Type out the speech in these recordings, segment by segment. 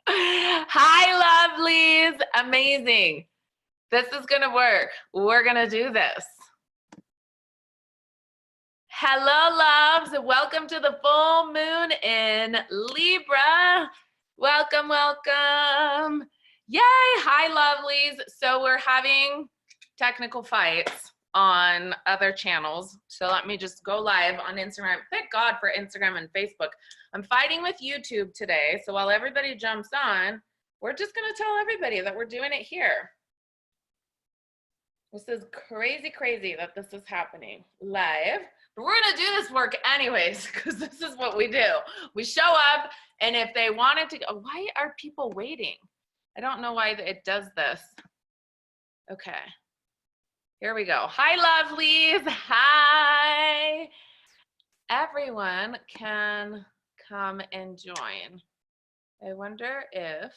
Hi, lovelies. Amazing. This is going to work. We're going to do this. Hello, loves. Welcome to the full moon in Libra. Welcome, welcome. Yay. Hi, lovelies. So we're having technical fights on other channels. So let me just go live on Instagram. Thank God for Instagram and Facebook. I'm fighting with YouTube today. So while everybody jumps on, we're just going to tell everybody that we're doing it here. This is crazy, crazy that this is happening live. But we're going to do this work anyways, because this is what we do. We show up, and if they wanted to, why are people waiting? I don't know why it does this. Okay. Here we go. Hi, lovelies. Hi. Everyone can come and join. I wonder if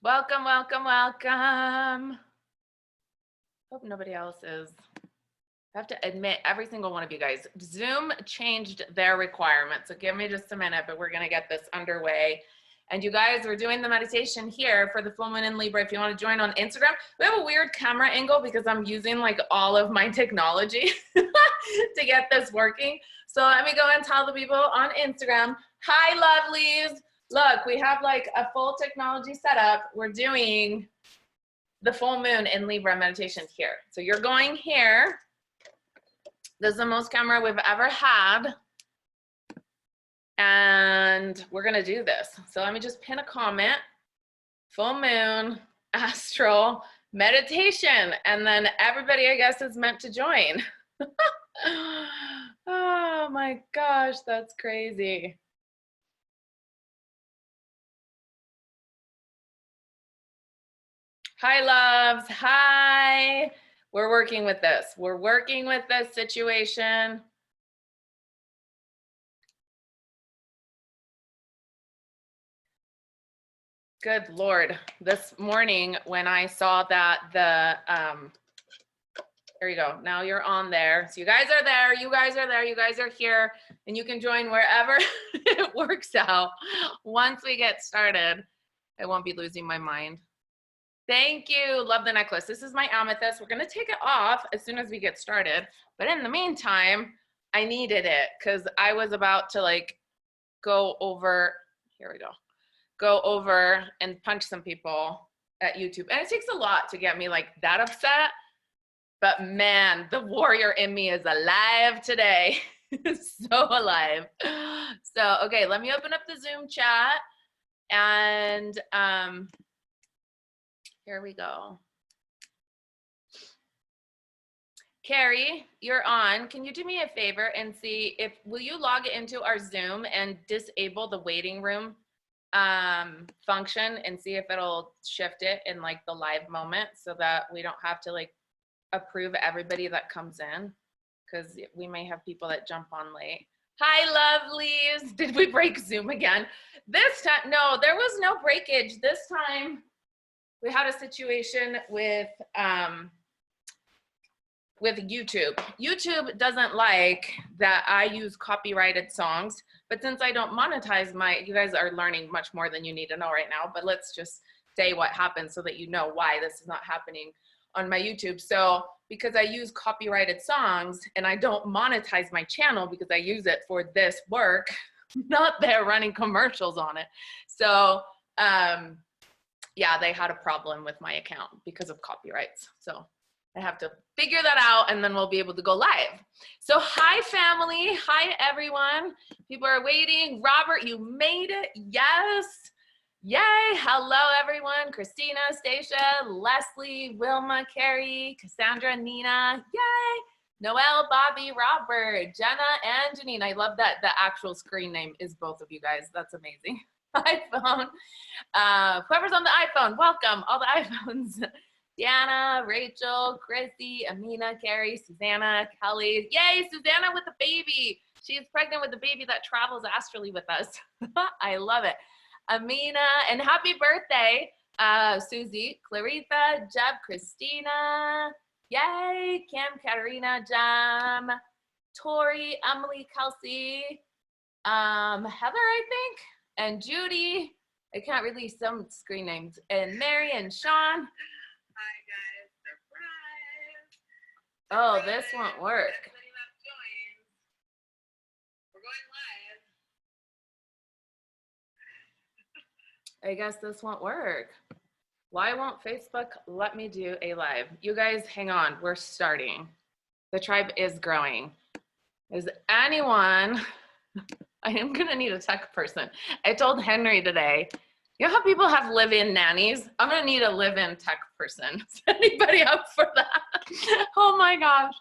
welcome, welcome, welcome. Hope nobody else is. I have to admit, every single one of you guys, Zoom changed their requirements. So give me just a minute, but we're going to get this underway. And you guys, we're doing the meditation here for the full moon in Libra. If you want to join on Instagram, we have a weird camera angle because I'm using like all of my technology to get this working. So let me go and tell the people on Instagram, hi, lovelies. Look, we have like a full technology setup. We're doing the full moon in Libra meditation here. So you're going here. This is the most camera we've ever had. And we're gonna do this. So let me just pin a comment, full moon, astral, meditation, and then everybody, I guess, is meant to join. Oh my gosh, that's crazy. Hi, loves, hi. We're working with this. We're working with this situation. Good Lord, this morning when I saw that the, there you go, now you're on there. So you guys are there, you guys are there, you guys are here, and you can join wherever it works out. Once we get started, I won't be losing my mind. Thank you, love the necklace. This is my amethyst. We're gonna take it off as soon as we get started. But in the meantime, I needed it because I was about to like go over, here we go. Go over and punch some people at YouTube. And it takes a lot to get me like that upset. But man, the warrior in me is alive today. So alive. So, okay, let me open up the Zoom chat. And here we go. Carrie, you're on. Can you do me a favor and see if, will you log into our Zoom and disable the waiting room function and see if it'll shift it in like the live moment so that we don't have to like approve everybody that comes in, because we may have people that jump on late. Hi, lovelies. Did we break Zoom again? This time, no, there was no breakage. This time we had a situation with YouTube. YouTube doesn't like that I use copyrighted songs, but since I don't monetize you guys are learning much more than you need to know right now, but let's just say what happened so that you know why this is not happening on my YouTube. So because I use copyrighted songs and I don't monetize my channel because I use it for this work, not there running commercials on it. So yeah, they had a problem with my account because of copyrights. So I have to figure that out and then we'll be able to go live. So hi, family. Hi, everyone. People are waiting. Robert, you made it. Yes. Yay. Hello, everyone. Christina, Stacia, Leslie, Wilma, Carrie, Cassandra, Nina. Yay. Noelle, Bobby, Robert, Jenna, and Janine. I love that the actual screen name is both of you guys. That's amazing. iPhone. Whoever's on the iPhone, welcome. All the iPhones. Deanna, Rachel, Chrissy, Amina, Carrie, Susanna, Kelly. Yay, Susanna with a baby. She's pregnant with a baby that travels astrally with us. I love it. Amina, and happy birthday, Susie, Claritha, Jeb, Christina, Yay, Kim, Katarina, Jam, Tori, Emily, Kelsey, Heather, I think, and Judy. I can't release some screen names. And Mary and Sean. Hi guys, surprise! Oh, this won't work. We're going live. I guess this won't work. Why won't Facebook let me do a live? You guys, hang on, we're starting. The tribe is growing. Is anyone, I am gonna need a tech person. I told Henry today, you know how people have live-in nannies? I'm gonna need a live-in tech person. Is anybody up for that? Oh my gosh,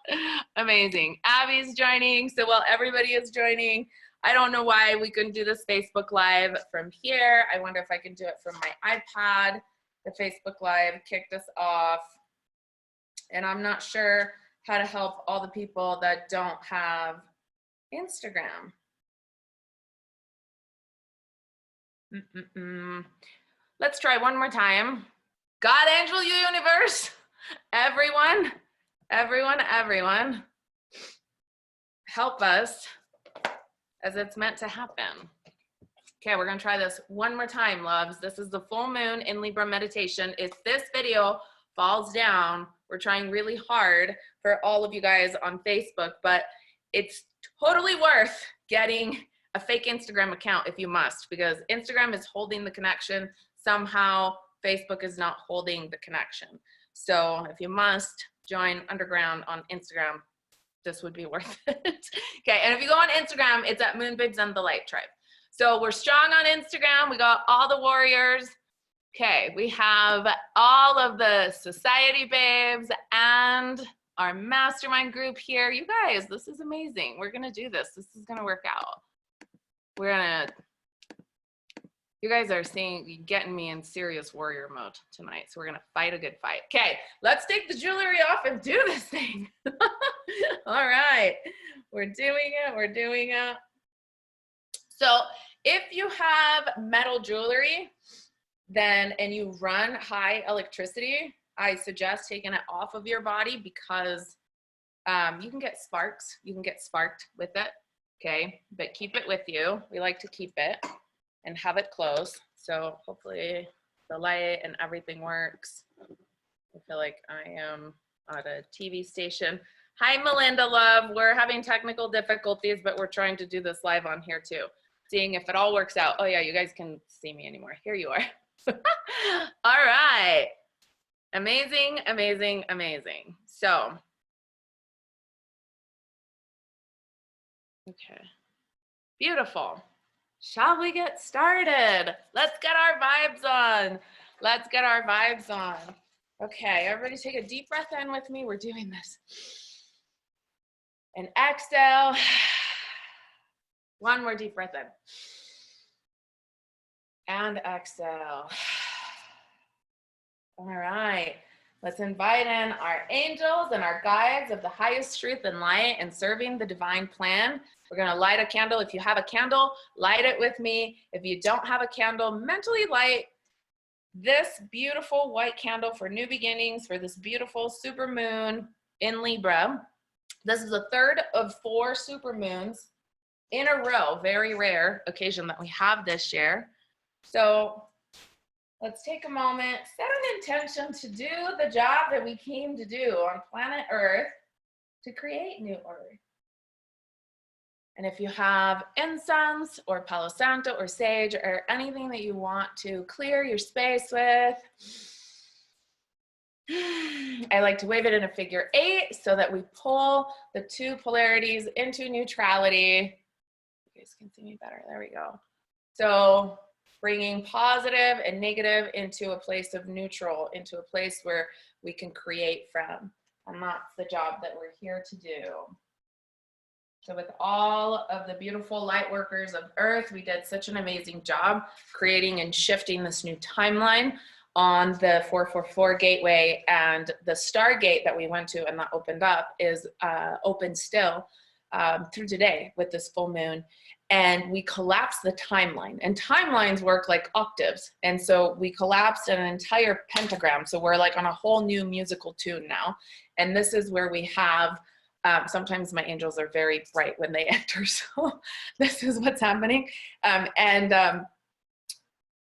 amazing. Abby's joining, so while everybody is joining, I don't know why we couldn't do this Facebook Live from here. I wonder if I can do it from my iPad. The Facebook Live kicked us off, and I'm not sure how to help all the people that don't have Instagram. Let's try one more time. God, angel, universe, everyone, help us as it's meant to happen. Okay, we're gonna try this one more time, loves. This is the full moon in Libra meditation. If this video falls down, we're trying really hard for all of you guys on Facebook, but it's totally worth getting a fake Instagram account if you must, because Instagram is holding the connection. Somehow Facebook is not holding the connection. So if you must join underground on Instagram, this would be worth it. Okay, and if you go on Instagram, it's at Moonbabes and the Light Tribe. So we're strong on Instagram. We got all the warriors. Okay, we have all of the society babes and our mastermind group here. You guys, this is amazing. We're gonna do this. This is gonna work out. You guys are getting me in serious warrior mode tonight. So we're gonna fight a good fight. Okay, let's take the jewelry off and do this thing. All right, we're doing it. So if you have metal jewelry, and you run high electricity, I suggest taking it off of your body because you can get sparks. You can get sparked with it, okay? But keep it with you. We like to keep it and have it close. So hopefully the light and everything works. I feel like I am at a TV station. Hi, Melinda, love. We're having technical difficulties, but we're trying to do this live on here too. Seeing if it all works out. Oh yeah, you guys can see me anymore. Here you are. All right. Amazing, amazing, amazing. So, okay. Beautiful. Shall we get started? Let's get our vibes on. Let's get our vibes on. Okay, everybody take a deep breath in with me. We're doing this. And exhale. One more deep breath in. And exhale. All right, let's invite in our angels and our guides of the highest truth and light and serving the divine plan. We're gonna light a candle. If you have a candle, light it with me. If you don't have a candle, mentally light this beautiful white candle for new beginnings for this beautiful super moon in Libra. This is the third of 4 super moons in a row, very rare occasion that we have this year. So let's take a moment, set an intention to do the job that we came to do on planet Earth to create new Earth. And if you have incense or Palo Santo or sage or anything that you want to clear your space with, I like to wave it in a figure 8 so that we pull the 2 polarities into neutrality. You guys can see me better. There we go. So bringing positive and negative into a place of neutral, into a place where we can create from. And that's the job that we're here to do. So with all of the beautiful light workers of Earth, we did such an amazing job creating and shifting this new timeline on the 444 gateway, and the Stargate that we went to and that opened up is open still through today with this full moon. and we collapsed the timeline. And timelines work like octaves. And so we collapsed an entire pentagram. So we're like on a whole new musical tune now. And this is where we have, sometimes my angels are very bright when they enter. So this is what's happening.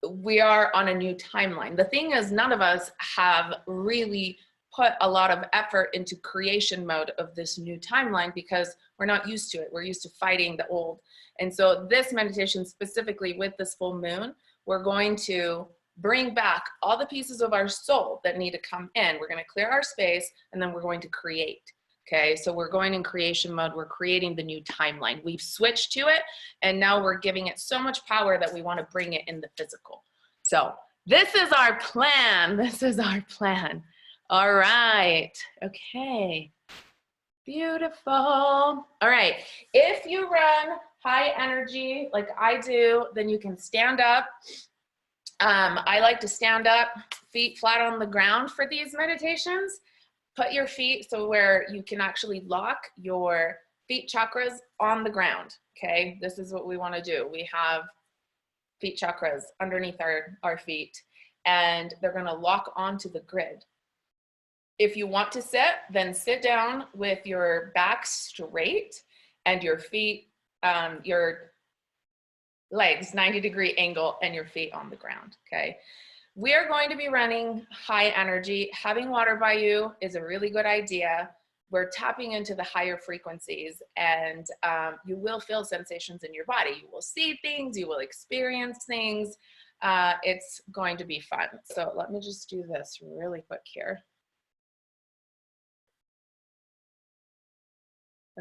We are on a new timeline. The thing is, none of us have really put a lot of effort into creation mode of this new timeline because we're not used to it. We're used to fighting the old. And so this meditation, specifically with this full moon, we're going to bring back all the pieces of our soul that need to come in. We're going to clear our space, and then we're going to create. Okay, so we're going in creation mode. We're creating the new timeline. We've switched to it, and now we're giving it so much power that we want to bring it in the physical. So this is our plan. This is our plan. All right. Okay. Beautiful. All right. If you run high energy like I do, then you can stand up. I like to stand up, feet flat on the ground for these meditations. Put your feet so where you can actually lock your feet chakras on the ground. Okay. This is what we want to do. We have feet chakras underneath our feet, and they're going to lock onto the grid. If you want to sit, then sit down with your back straight and your feet, your legs 90-degree angle, and your feet on the ground. Okay. We are going to be running high energy. Having water by you is a really good idea. We're tapping into the higher frequencies, and you will feel sensations in your body. You will see things, you will experience things. It's going to be fun. So let me just do this really quick here.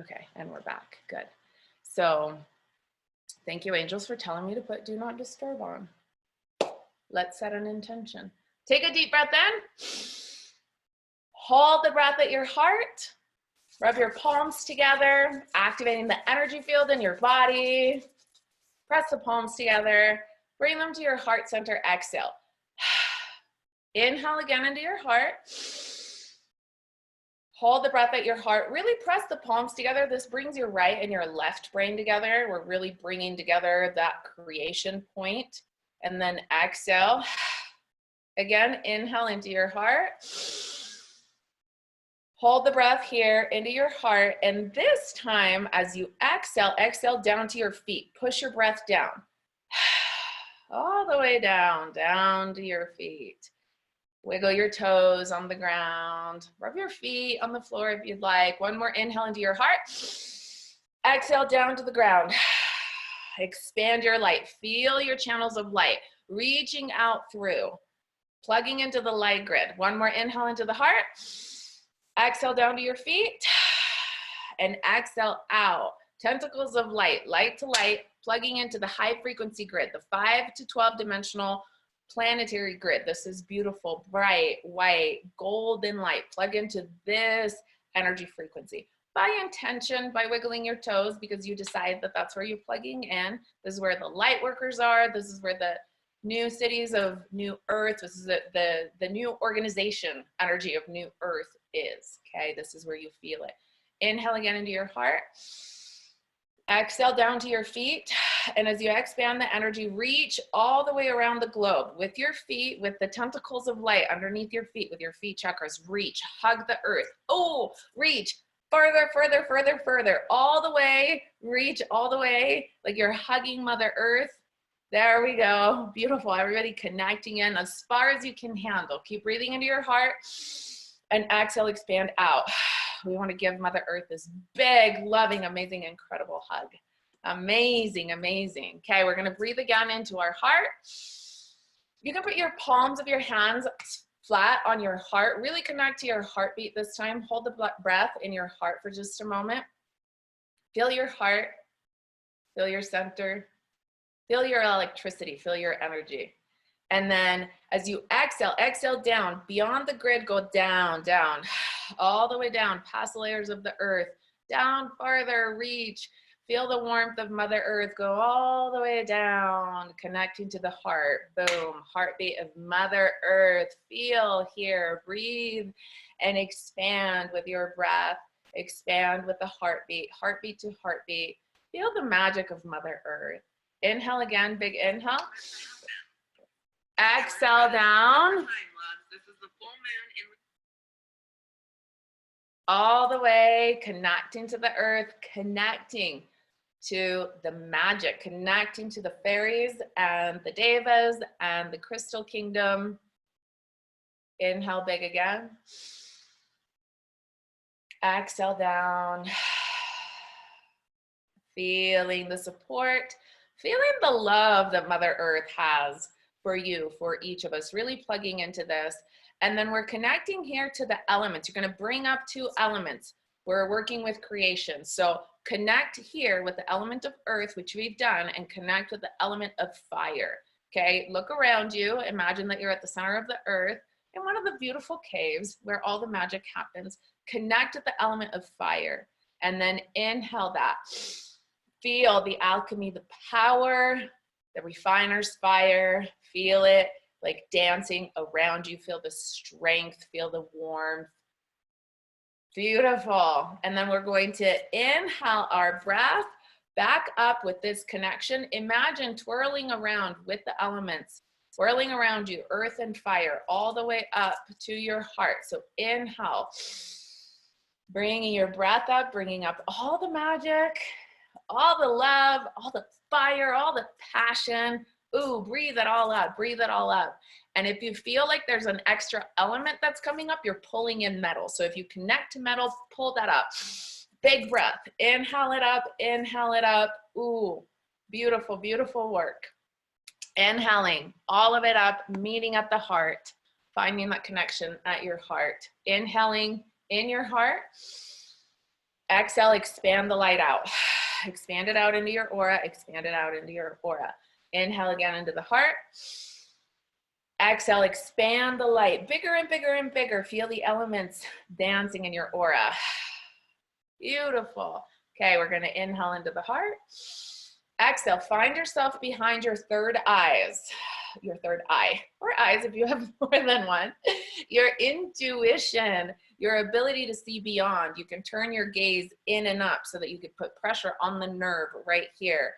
Okay, and we're back. Good. So thank you, angels, for telling me to put do not disturb on. Let's set an intention. Take a deep breath in. Hold the breath at your heart. Rub your palms together, activating the energy field in your body. Press the palms together. Bring them to your heart center. Exhale. Inhale again into your heart. Hold the breath at your heart. Really press the palms together. This brings your right and your left brain together. We're really bringing together that creation point. And then exhale. Again, inhale into your heart. Hold the breath here into your heart. And this time, as you exhale, exhale down to your feet. Push your breath down. All the way down, down to your feet. Wiggle your toes on the ground. Rub your feet on the floor if you'd like. One more inhale into your heart. Exhale down to the ground. Expand your light. Feel your channels of light reaching out through. Plugging into the light grid. One more inhale into the heart. Exhale down to your feet. And exhale out. Tentacles of light, light to light, plugging into the high frequency grid, the 5 to 12 dimensional planetary grid. This is beautiful, bright, white, golden light. Plug into this energy frequency. By intention, by wiggling your toes, because you decide that that's where you're plugging in. This is where the light workers are. This is where the new cities of New Earth, this is the new organization energy of New Earth is. Okay, this is where you feel it. Inhale again into your heart. Exhale down to your feet. And as you expand the energy, reach all the way around the globe with your feet, with the tentacles of light underneath your feet, with your feet chakras. Reach, hug the earth. Oh, reach further, further, further, further, all the way, reach all the way, like you're hugging Mother Earth. There we go. Beautiful. Everybody connecting in as far as you can handle. Keep breathing into your heart and exhale, expand out. We want to give Mother Earth this big, loving, amazing, incredible hug. Amazing, amazing. Okay, we're going to breathe again into our heart. You can put your palms of your hands flat on your heart. Really connect to your heartbeat this time. Hold the breath in your heart for just a moment. Feel your heart. Feel your center. Feel your electricity. Feel your energy. And then as you exhale, exhale down. Beyond the grid, go down, down. All the way down, past the layers of the earth. Down farther, reach. Feel the warmth of Mother Earth. Go all the way down, connecting to the heart. Boom, heartbeat of Mother Earth. Feel here, breathe, and expand with your breath. Expand with the heartbeat, heartbeat to heartbeat. Feel the magic of Mother Earth. Inhale again, big inhale. Exhale down. This is the full moon in All the way, connecting to the earth, connecting to the magic, connecting to the fairies and the devas and the crystal kingdom. Inhale big again. Exhale down. Feeling the support, feeling the love that Mother Earth has for you, for each of us, really plugging into this. And then we're connecting here to the elements. You're going to bring up 2 elements. We're working with creation. So connect here with the element of earth, which we've done, and connect with the element of fire. Okay, look around you. Imagine that you're at the center of the earth in one of the beautiful caves where all the magic happens. Connect with the element of fire, and then inhale that. Feel the alchemy, the power, the refiner's fire. Feel it like dancing around you. Feel the strength, feel the warmth. Beautiful. And then we're going to inhale our breath back up with this connection. Imagine twirling around with the elements, swirling around you, earth and fire, all the way up to your heart. So inhale, bringing your breath up, bringing up all the magic, all the love, all the fire, all the passion. Ooh, breathe it all up, breathe it all up. And if you feel like there's an extra element that's coming up, you're pulling in metal. So if you connect to metal, pull that up. Big breath, inhale it up, inhale it up. Ooh, beautiful, beautiful work. Inhaling all of it up, meeting at the heart, finding that connection at your heart. Inhaling in your heart. Exhale, expand the light out. Expand it out into your aura, expand it out into your aura. Inhale again into the heart. Exhale, expand the light, bigger and bigger and bigger. Feel the elements dancing in your aura. Beautiful. Okay, we're gonna inhale into the heart. Exhale, find yourself behind your third eye, or eyes if you have more than one. Your intuition, your ability to see beyond. You can turn your gaze in and up so that you could put pressure on the nerve right here.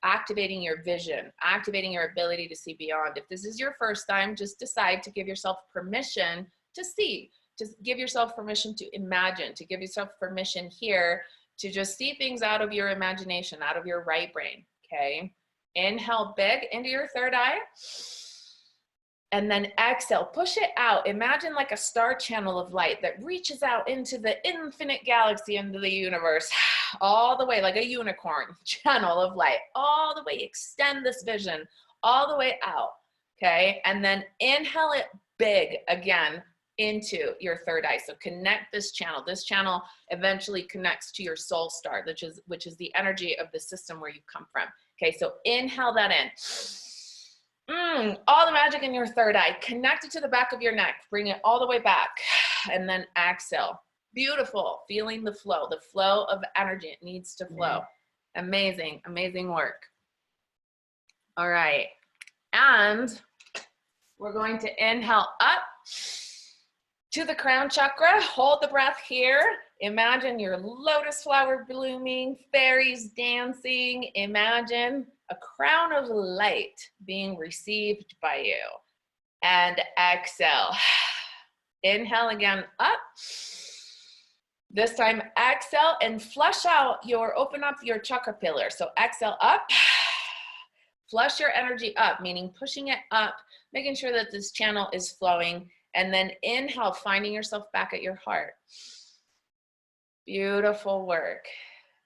Activating your vision, activating your ability to see beyond. If this is your first time, just decide to give yourself permission to see. Just give yourself permission to imagine, to give yourself permission here to just see things out of your imagination, out of your right brain, okay? Inhale big into your third eye. And then exhale, push it out. Imagine like a star channel of light that reaches out into the infinite galaxy, into the universe, all the way like a unicorn channel of light, all the way, extend this vision all the way out, okay? And then inhale it big again into your third eye. So connect this channel. This channel eventually connects to your soul star, which is the energy of the system where you come from. Okay, so inhale that in. All the magic in your third eye. Connect it to the back of your neck. Bring it all the way back. And then exhale. Beautiful. Feeling the flow of energy. It needs to flow. Amazing, amazing work. All right. And we're going to inhale up to the crown chakra. Hold the breath here. Imagine your lotus flower blooming, fairies dancing. Imagine a crown of light being received by you. And exhale. Inhale again up. This time exhale and flush out open up your chakra pillar. So exhale up. Flush your energy up, meaning pushing it up, making sure that this channel is flowing. And then inhale, finding yourself back at your heart. Beautiful work.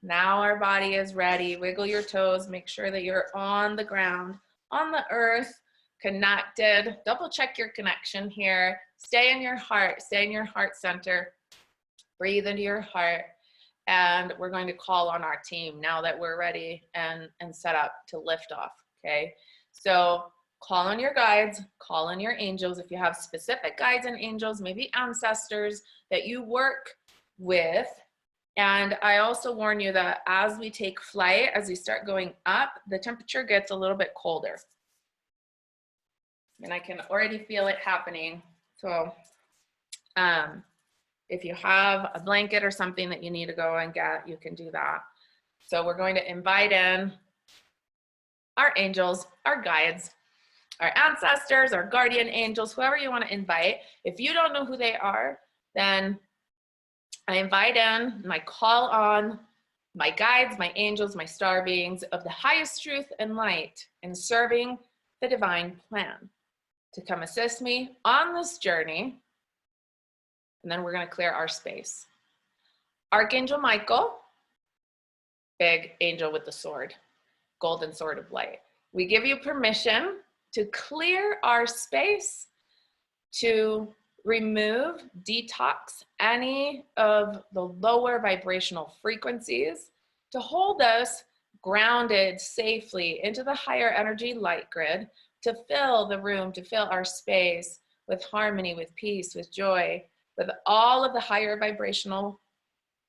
Now our body is ready. Wiggle your toes. Make sure that you're on the ground, on the earth, connected. Double check your connection here. Stay in your heart. Stay in your heart center. Breathe into your heart. And we're going to call on our team now that we're ready and set up to lift off, okay? So call on your guides, call on your angels. If you have specific guides and angels, maybe ancestors that you work with. And I also warn you that as we take flight, as we start going up, the temperature gets a little bit colder. And I can already feel it happening. So if you have a blanket or something that you need to go and get, you can do that. So we're going to invite in our angels, our guides, our ancestors, our guardian angels, whoever you want to invite. If you don't know who they are, then I invite in and I call on my guides, my angels, my star beings of the highest truth and light in serving the divine plan to come assist me on this journey. And then we're going to clear our space. Archangel Michael, big angel with the sword, golden sword of light. We give you permission to clear our space, to remove, detox any of the lower vibrational frequencies, to hold us grounded safely into the higher energy light grid, to fill the room, to fill our space with harmony, with peace, with joy, with all of the higher vibrational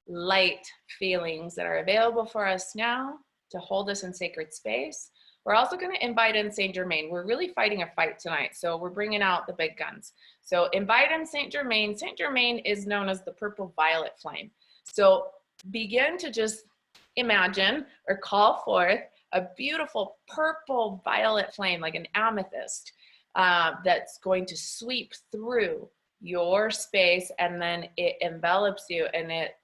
light feelings that are available for us now to hold us in sacred space. We're also going to invite in Saint Germain. We're really fighting a fight tonight, so we're bringing out the big guns. So invite in Saint Germain. Saint Germain is known as the purple violet flame. So begin to just imagine or call forth a beautiful purple violet flame, like an amethyst, that's going to sweep through your space, and then it envelops you and it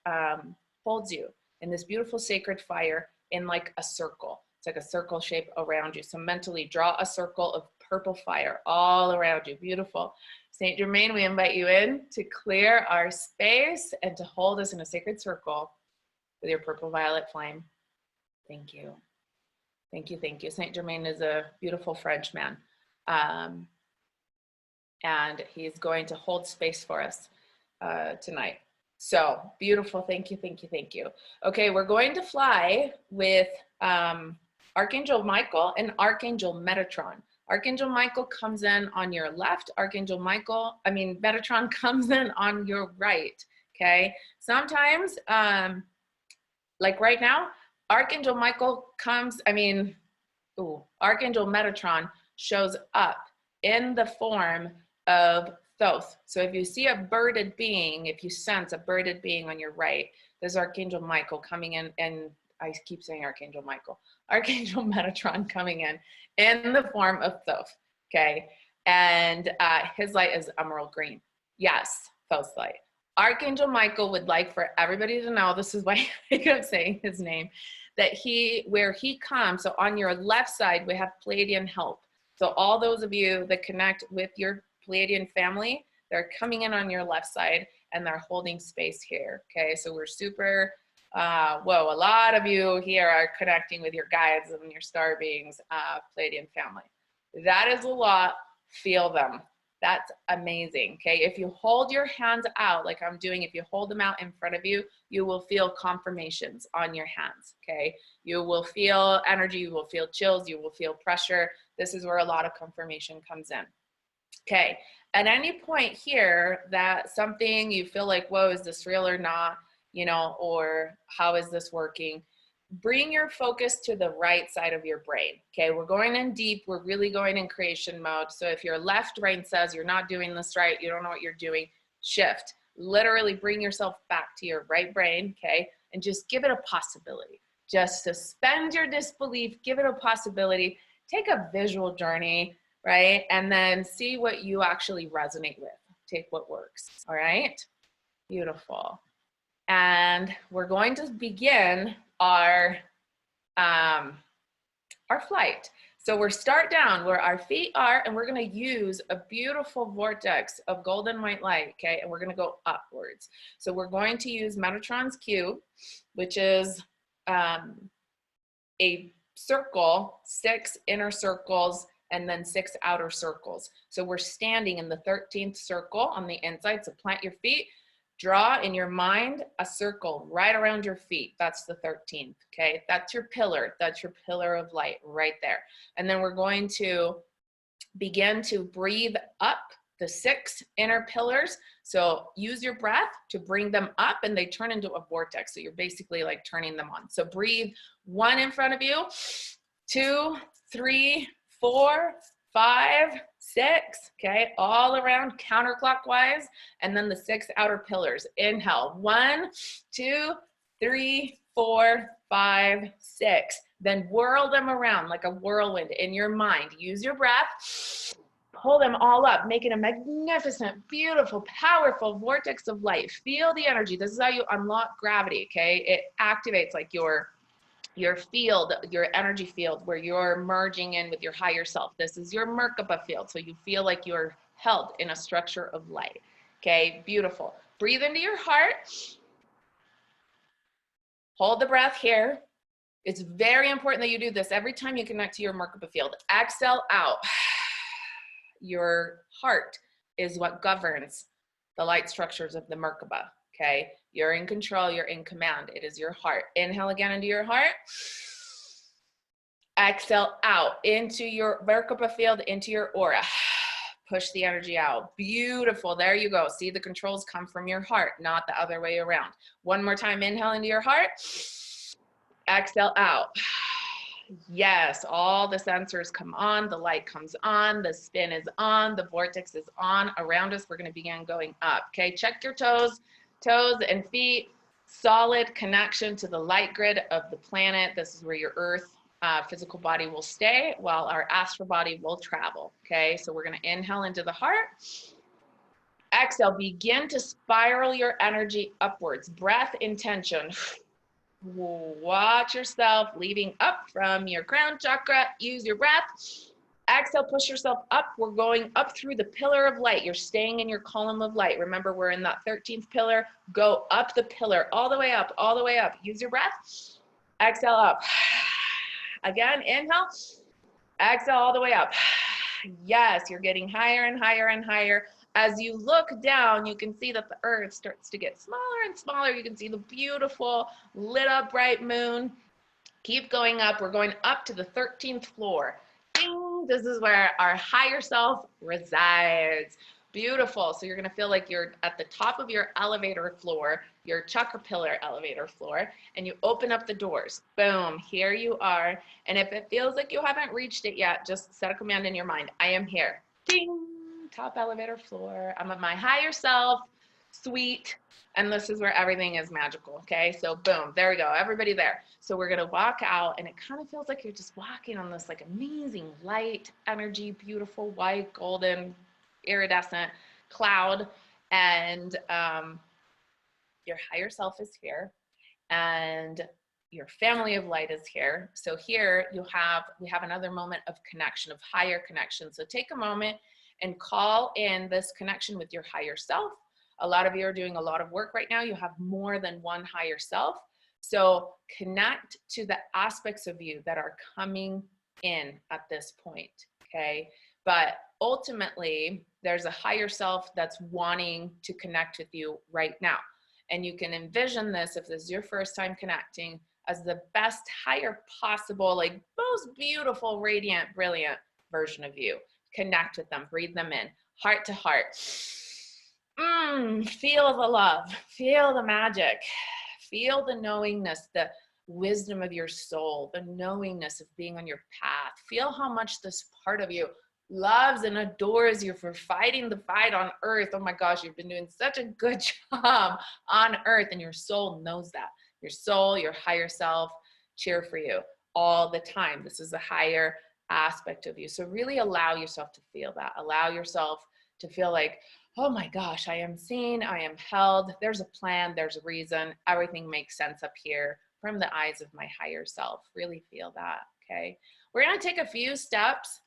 holds you in this beautiful sacred fire in like a circle. It's like a circle shape around you. So mentally draw a circle of purple fire all around you. Beautiful. Saint Germain, we invite you in to clear our space and to hold us in a sacred circle with your purple violet flame. Thank you. Thank you, thank you. Saint Germain is a beautiful French man. And he's going to hold space for us tonight. So beautiful, thank you, thank you, thank you. Okay, we're going to fly with Archangel Michael and Archangel Metatron. Archangel Michael comes in on your left. Metatron comes in on your right, okay? Sometimes, like right now, Archangel Michael comes, Archangel Metatron shows up in the form of Thoth. So if you see a birded being, if you sense a birded being on your right, there's Archangel Michael coming in, and I keep saying Archangel Michael, Archangel Metatron coming in the form of Thoth, okay? And his light is emerald green. Yes, Thoth's light. Archangel Michael would like for everybody to know, this is why I keep saying his name, that where he comes, so on your left side, we have Pleiadian help. So all those of you that connect with your Pleiadian family, they're coming in on your left side and they're holding space here, okay? So we're super, a lot of you here are connecting with your guides and your star beings, Pleiadian family. That is a lot, feel them. That's amazing, okay? If you hold your hands out like I'm doing, if you hold them out in front of you, you will feel confirmations on your hands, okay? You will feel energy, you will feel chills, you will feel pressure. This is where a lot of confirmation comes in. Okay, at any point here that something you feel like, whoa, is this real or not, or how is this working? Bring your focus to the right side of your brain. Okay, we're going in deep, we're really going in creation mode. So if your left brain says you're not doing this right, you don't know what you're doing, shift. Literally bring yourself back to your right brain, okay, and just give it a possibility. Just suspend your disbelief, give it a possibility, take a visual journey, right? And then see what you actually resonate with. Take what works, all right? Beautiful. And we're going to begin our flight. So we're start down where our feet are, and we're gonna use a beautiful vortex of golden white light, okay? And we're gonna go upwards. So we're going to use Metatron's cube, which is a circle, 6 inner circles, and then 6 outer circles. So we're standing in the 13th circle on the inside. So plant your feet, draw in your mind a circle right around your feet. That's the 13th, okay? That's your pillar. That's your pillar of light right there. And then we're going to begin to breathe up the 6 inner pillars. So use your breath to bring them up, and they turn into a vortex. So you're basically like turning them on. So breathe 1 in front of you, 2, 3, 4, 5, 6, okay, all around counterclockwise, and then the 6 outer pillars. Inhale, 1, 2, 3, 4, 5, 6. Then whirl them around like a whirlwind in your mind. Use your breath. Pull them all up, making a magnificent, beautiful, powerful vortex of light. Feel the energy. This is how you unlock gravity, okay? It activates like your field, your energy field, where you're merging in with your higher self. This is your Merkaba field, so you feel like you're held in a structure of light. Okay, beautiful. Breathe into your heart. Hold the breath here. It's very important that you do this every time you connect to your Merkaba field. Exhale out. Your heart is what governs the light structures of the Merkaba, okay? You're in control, you're in command. It is your heart. Inhale again into your heart. Exhale out into your Merkaba field, into your aura. Push the energy out. Beautiful. There you go. See, the controls come from your heart, not the other way around. One more time. Inhale into your heart. Exhale out. Yes, all the sensors come on, the light comes on, the spin is on, the vortex is on around us. We're going to begin going up. Okay, check your toes and feet. Solid connection to the light grid of the planet. This is where your earth physical body will stay while our astral body will travel. Okay, so we're going to inhale into the heart. Exhale, begin to spiral your energy upwards. Breath intention. Watch yourself leaving up from your crown chakra. Use your breath. Exhale, push yourself up. We're going up through the pillar of light. You're staying in your column of light. Remember, we're in that 13th pillar. Go up the pillar, all the way up, all the way up. Use your breath. Exhale up. Again, inhale. Exhale all the way up. Yes, you're getting higher and higher and higher. As you look down, you can see that the earth starts to get smaller and smaller. You can see the beautiful lit up bright moon. Keep going up. We're going up to the 13th floor. Ding! This is where our higher self resides. Beautiful. So you're going to feel like you're at the top of your elevator floor, your chakra pillar elevator floor, and you open up the doors. Boom, here you are. And if it feels like you haven't reached it yet, just set a command in your mind. I am here. Ding! Top elevator floor. I'm at my higher self suite, and this is where everything is magical. Okay, so boom, there we go, everybody there. So we're gonna walk out, and it kind of feels like you're just walking on this like amazing light energy, beautiful white, golden, iridescent cloud, and your higher self is here, and your family of light is here. So here we have another moment of connection, of higher connection. So take a moment and call in this connection with your higher self. A lot of you are doing a lot of work right now. You have more than one higher self. So connect to the aspects of you that are coming in at this point, okay? But ultimately, there's a higher self that's wanting to connect with you right now. And you can envision this, if this is your first time connecting, as the best, higher possible, like most beautiful, radiant, brilliant version of you. Connect with them, breathe them in, heart to heart. Feel the love, feel the magic, feel the knowingness, the wisdom of your soul, the knowingness of being on your path. Feel how much this part of you loves and adores you for fighting the fight on earth. Oh my gosh, you've been doing such a good job on earth, and your soul knows that. Your soul, your higher self, cheer for you all the time. This is a higher aspect of you. So really allow yourself to feel that. Allow yourself to feel like, oh my gosh, I am seen, I am held. There's a plan, there's a reason. Everything makes sense up here from the eyes of my higher self. Really feel that, okay? We're gonna take a few steps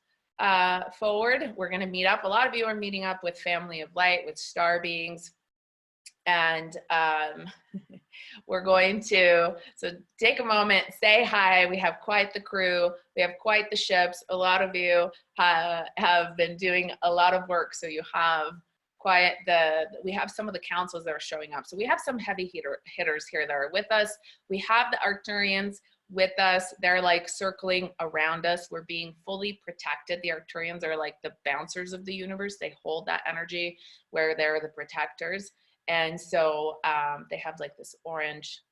forward. We're gonna meet up. A lot of you are meeting up with family of light, with star beings. And we're going to, so take a moment, say hi. We have quite the crew. We have quite the ships. A lot of you have been doing a lot of work. So you have quite we have some of the councils that are showing up. So we have some heavy hitters here that are with us. We have the Arcturians with us. They're like circling around us. We're being fully protected. The Arcturians are like the bouncers of the universe. They hold that energy where they're the protectors. And so they have like this orange,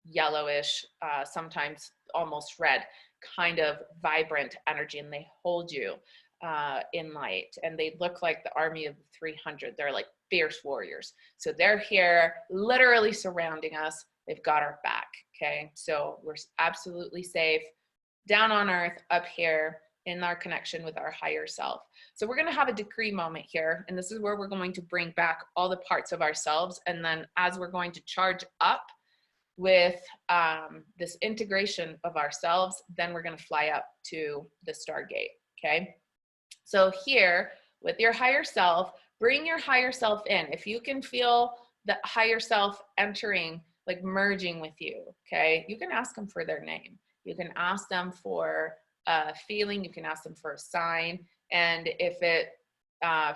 yellowish, sometimes almost red, kind of vibrant energy, and they hold you in light. And they look like the army of the 300. They're like fierce warriors. So they're here literally surrounding us. They've got our back, okay? So we're absolutely safe down on earth, up here, in our connection with our higher self. So we're gonna have a decree moment here, and this is where we're going to bring back all the parts of ourselves, and then as we're going to charge up with this integration of ourselves, then we're gonna fly up to the Stargate, okay? So here, with your higher self, bring your higher self in. If you can feel the higher self entering, like merging with you, okay? You can ask them for their name. You can ask them for a feeling, you can ask them for a sign, and if it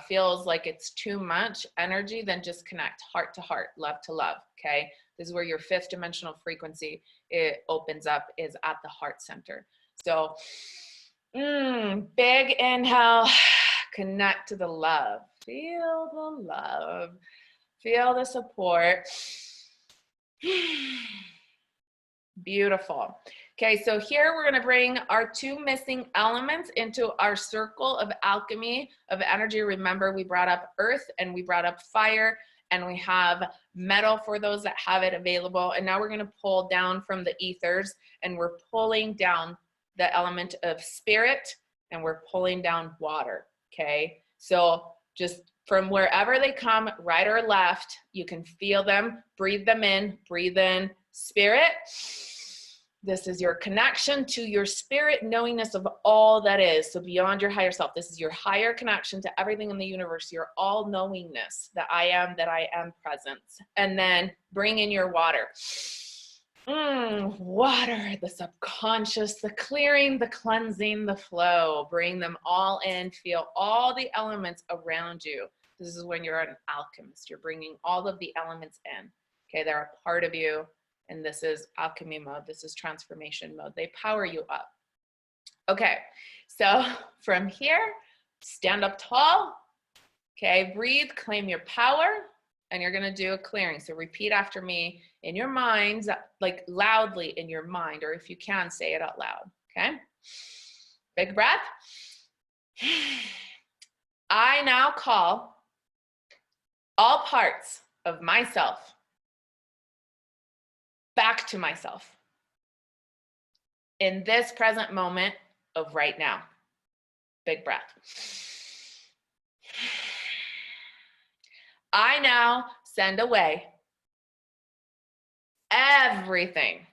feels like it's too much energy, then just connect heart to heart, love to love, okay? This is where your 5th dimensional frequency, it opens up, is at the heart center. So big inhale, connect to the love, feel the love, feel the support. Beautiful. Okay, so here we're gonna bring our 2 missing elements into our circle of alchemy of energy. Remember, we brought up earth and we brought up fire, and we have metal for those that have it available. And now we're gonna pull down from the ethers, and we're pulling down the element of spirit, and we're pulling down water, okay? So just from wherever they come, right or left, you can feel them, breathe in spirit. This is your connection to your spirit knowingness of all that is. So beyond your higher self, this is your higher connection to everything in the universe, your all knowingness, that I am presence. And then bring in your water. Water, the subconscious, the clearing, the cleansing, the flow. Bring them all in, feel all the elements around you. This is when you're an alchemist. You're bringing all of the elements in. Okay, they're a part of you. And this is alchemy mode. This is transformation mode. They power you up. Okay, so from here, stand up tall. Okay, breathe, claim your power, and you're gonna do a clearing. So repeat after me in your mind, like loudly in your mind, or if you can, say it out loud, okay? Big breath. I now call all parts of myself back to myself in this present moment of right now. Big breath. I now send away everything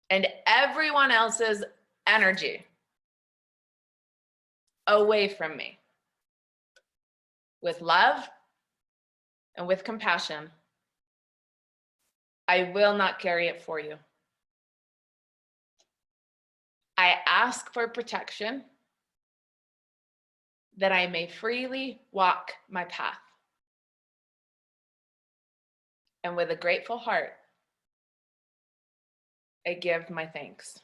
and everyone else's energy away from me with love and with compassion. I will not carry it for you. I ask for protection that I may freely walk my path. And with a grateful heart, I give my thanks.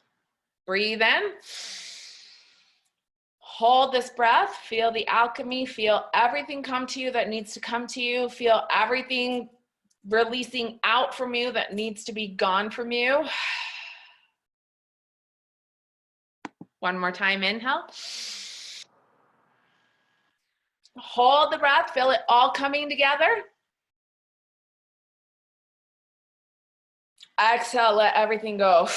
Breathe in. Hold this breath. Feel the alchemy. Feel everything come to you that needs to come to you. Feel everything releasing out from you that needs to be gone from you. One more time, inhale. Hold the breath, feel it all coming together. Exhale, let everything go.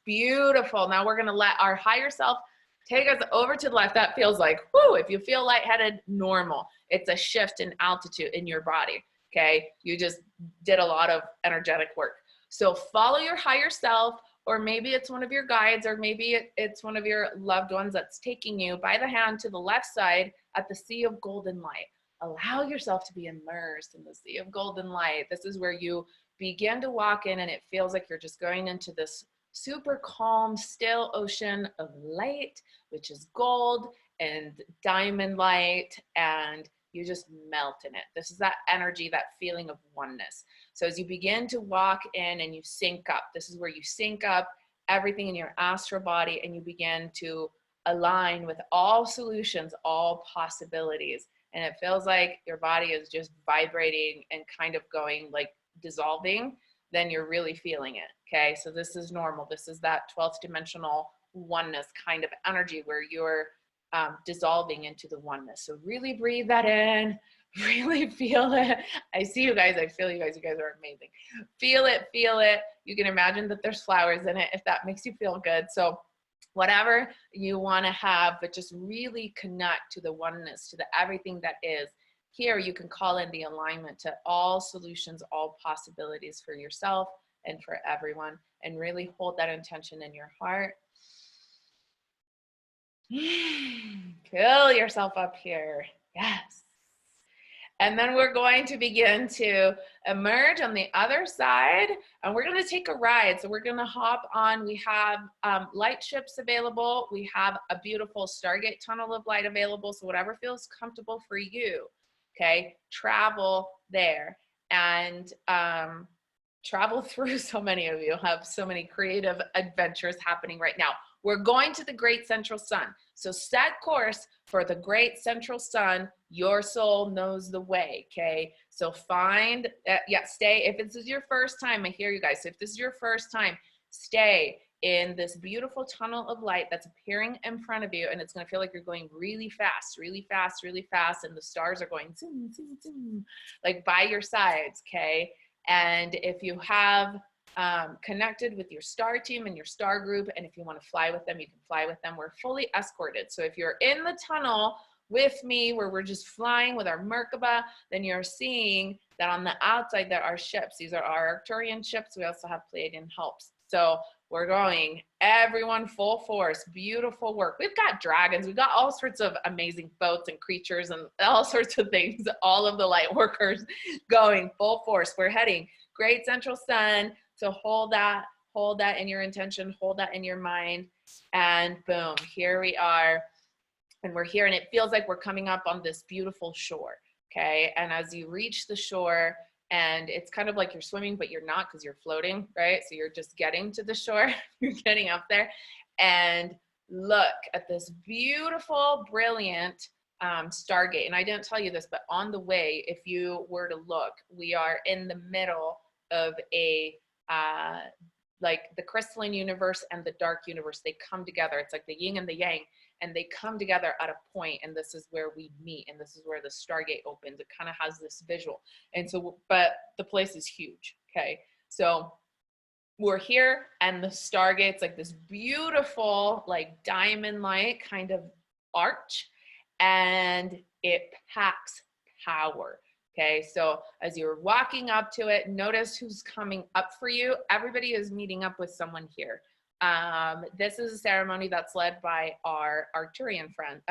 Beautiful. Now we're gonna let our higher self take us over to the left. That feels like, whoo, if you feel lightheaded, normal. It's a shift in altitude in your body, okay? You just did a lot of energetic work. So follow your higher self, or maybe it's one of your guides, or maybe it's one of your loved ones that's taking you by the hand to the left side at the sea of golden light. Allow yourself to be immersed in the sea of golden light. This is where you begin to walk in, and it feels like you're just going into this super calm, still ocean of light, which is gold and diamond light, and you just melt in it. This is that energy, that feeling of oneness. So as you begin to walk in and you sync up, this is where you sync up everything in your astral body, and you begin to align with all solutions, all possibilities. And it feels like your body is just vibrating and kind of going like dissolving. Then you're really feeling it, okay? So this is normal. This is that 12th dimensional oneness kind of energy where you're dissolving into the oneness. So really breathe that in, Really feel it. I see you guys. I feel you guys. You guys are amazing. Feel it. Feel it. You can imagine that there's flowers in it if that makes you feel good. So whatever you want to have, but just really connect to the oneness, to the everything that is. Here you can call in the alignment to all solutions, all possibilities for yourself and for everyone, and really hold that intention in your heart. Fill yourself up here. Yes. And then we're going to begin to emerge on the other side, and we're going to take a ride. So we're going to hop on. We have light ships available. We have a beautiful Stargate tunnel of light available. So whatever feels comfortable for you, okay, travel there and travel through. So many of you have so many creative adventures happening right now. We're going to the great central sun. So set course for the great central sun. Your soul knows the way, okay? So find, stay. If this is your first time, I hear you guys. So if this is your first time, stay in this beautiful tunnel of light that's appearing in front of you, and it's gonna feel like you're going really fast, really fast, really fast, and the stars are going zoom, zoom, zoom, like by your sides, okay? And if you have connected with your star team and your star group, and if you want to fly with them, you can fly with them. We're fully escorted. So if you're in the tunnel with me, where we're just flying with our Merkaba, then you're seeing that on the outside there are ships. These are our Arcturian ships. We also have Pleiadian helps. So we're going, everyone full force, beautiful work. We've got dragons, we've got all sorts of amazing boats and creatures and all sorts of things, all of the light workers going full force. We're heading great central sun. So hold that in your intention, hold that in your mind, and boom, here we are. And we're here, and it feels like we're coming up on this beautiful shore, okay? And as you reach the shore, and it's kind of like you're swimming, but you're not because you're floating, right? So you're just getting to the shore, you're getting up there, and look at this beautiful, brilliant Stargate. And I didn't tell you this, but on the way, if you were to look, we are in the middle of a like the crystalline universe and the dark universe. They come together. It's like the yin and the yang, and they come together at a point, and this is where we meet, and this is where the Stargate opens. It kind of has this visual. And so, but the place is huge, okay? So we're here, and the Stargate's like this beautiful, like diamond-like kind of arch, and it packs power. Okay, so as you're walking up to it, notice who's coming up for you. Everybody is meeting up with someone here. This is a ceremony that's led by our Arcturian friend.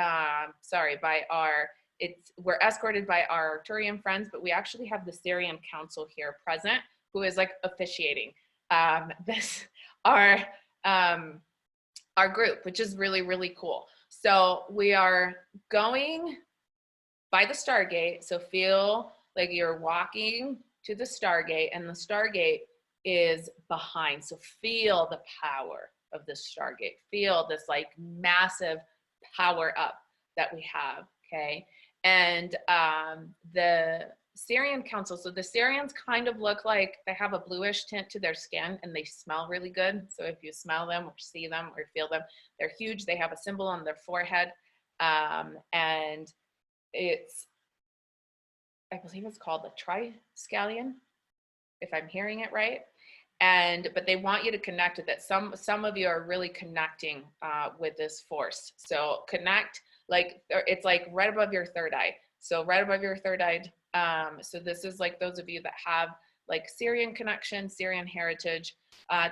We're escorted by our Arcturian friends, but we actually have the Syrian Council here present, who is like officiating our group, which is really, really cool. So we are going by the Stargate. So feel like you're walking to the Stargate, and the Stargate is behind. So feel the power of the Stargate. Feel this like massive power up that we have, okay? And the Syrian Council, so the Syrians kind of look like they have a bluish tint to their skin, and they smell really good. So if you smell them or see them or feel them, they're huge. They have a symbol on their forehead, and it's, I believe it's called the Triscallion, if I'm hearing it right. But they want you to connect with it. Some of you are really connecting with this force. So connect, like it's like right above your third eye. So right above your third eye. So this is like those of you that have like Syrian connection, Syrian heritage.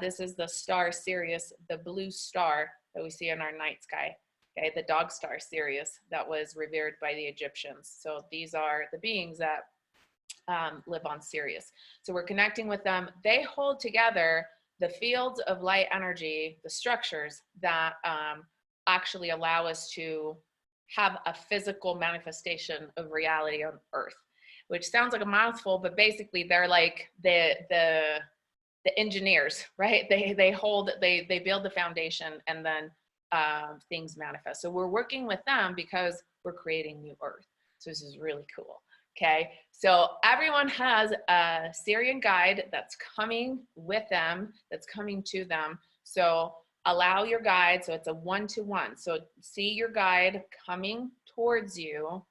This is the star Sirius, the blue star that we see in our night sky. Okay, the dog star Sirius that was revered by the Egyptians. So these are the beings that live on Sirius. So we're connecting with them. They hold together the fields of light energy, the structures that actually allow us to have a physical manifestation of reality on Earth, which sounds like a mouthful, but basically they're like the engineers, right? They build the foundation, and then things manifest. So we're working with them because we're creating new Earth. So this is really cool. Okay, so everyone has a Syrian guide that's coming with them, that's coming to them. So allow your guide, so it's a one-to-one. So see your guide coming towards you,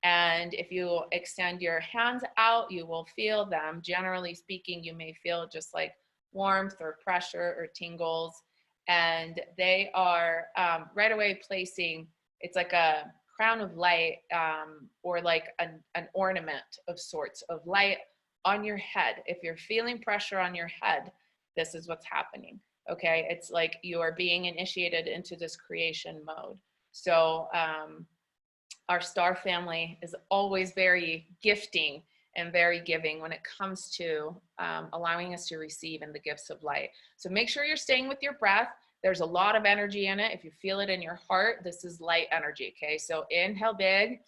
And if you extend your hands out, you will feel them. Generally speaking, you may feel just like warmth or pressure or tingles. And they are right away placing, it's like a crown of light or like an ornament of sorts of light on your head. If you're feeling pressure on your head, this is what's happening. Okay, it's like you are being initiated into this creation mode. So our star family is always very gifting and very giving when it comes to allowing us to receive in the gifts of light. So make sure you're staying with your breath. There's a lot of energy in it. If you feel it in your heart, this is light energy, okay? So inhale big,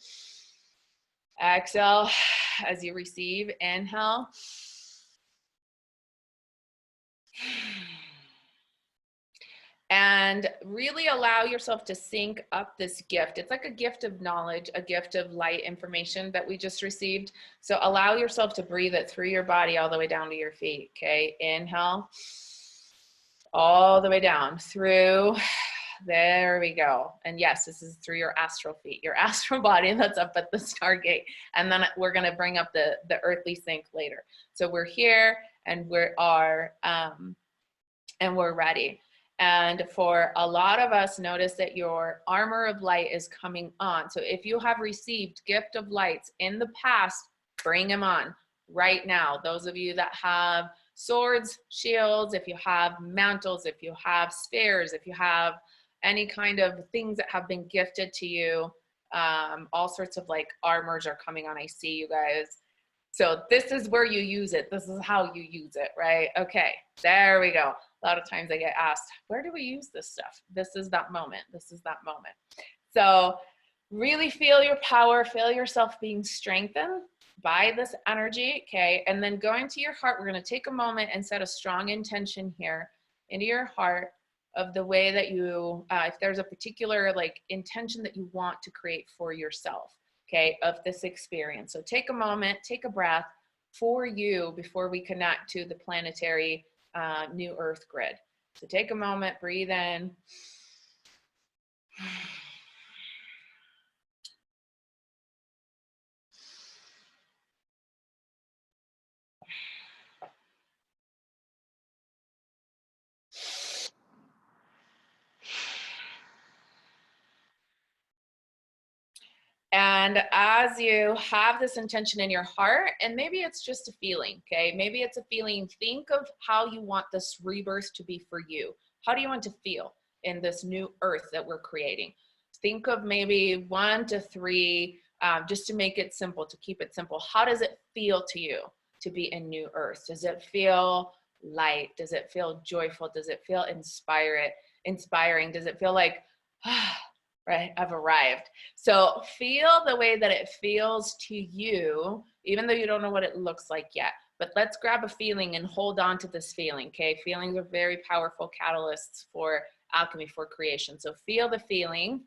exhale as you receive, inhale. And really allow yourself to sync up this gift. It's like a gift of knowledge, a gift of light information that we just received. So allow yourself to breathe it through your body all the way down to your feet, okay? Inhale, all the way down through. There we go. And yes, this is through your astral feet, your astral body that's up at the Stargate. And then we're going to bring up the earthly sync later. So we're here and we're ready. And for a lot of us, notice that your armor of light is coming on. So if you have received gift of lights in the past, bring them on right now. Those of you that have swords, shields, if you have mantles, if you have spheres, if you have any kind of things that have been gifted to you, all sorts of like armors are coming on. I see you guys. So this is where you use it. This is how you use it, right? Okay, there we go. A lot of times I get asked, where do we use this stuff? This is that moment. This is that moment. So really feel your power, feel yourself being strengthened by this energy, okay? And then going to your heart, we're gonna take a moment and set a strong intention here into your heart of the way that you, if there's a particular like intention that you want to create for yourself, okay, of this experience. So take a moment, take a breath for you before we connect to the planetary new earth grid. So take a moment, breathe in. And as you have this intention in your heart, and maybe it's just a feeling, okay? Maybe it's a feeling. Think of how you want this rebirth to be for you. How do you want to feel in this new earth that we're creating? Think of maybe 1 to 3, just to make it simple, to keep it simple. How does it feel to you to be in new earth? Does it feel light? Does it feel joyful? Does it feel inspiring? Does it feel like, right, I've arrived? So feel the way that it feels to you, even though you don't know what it looks like yet. But let's grab a feeling and hold on to this feeling, okay? Feelings are very powerful catalysts for alchemy, for creation. So feel the feeling.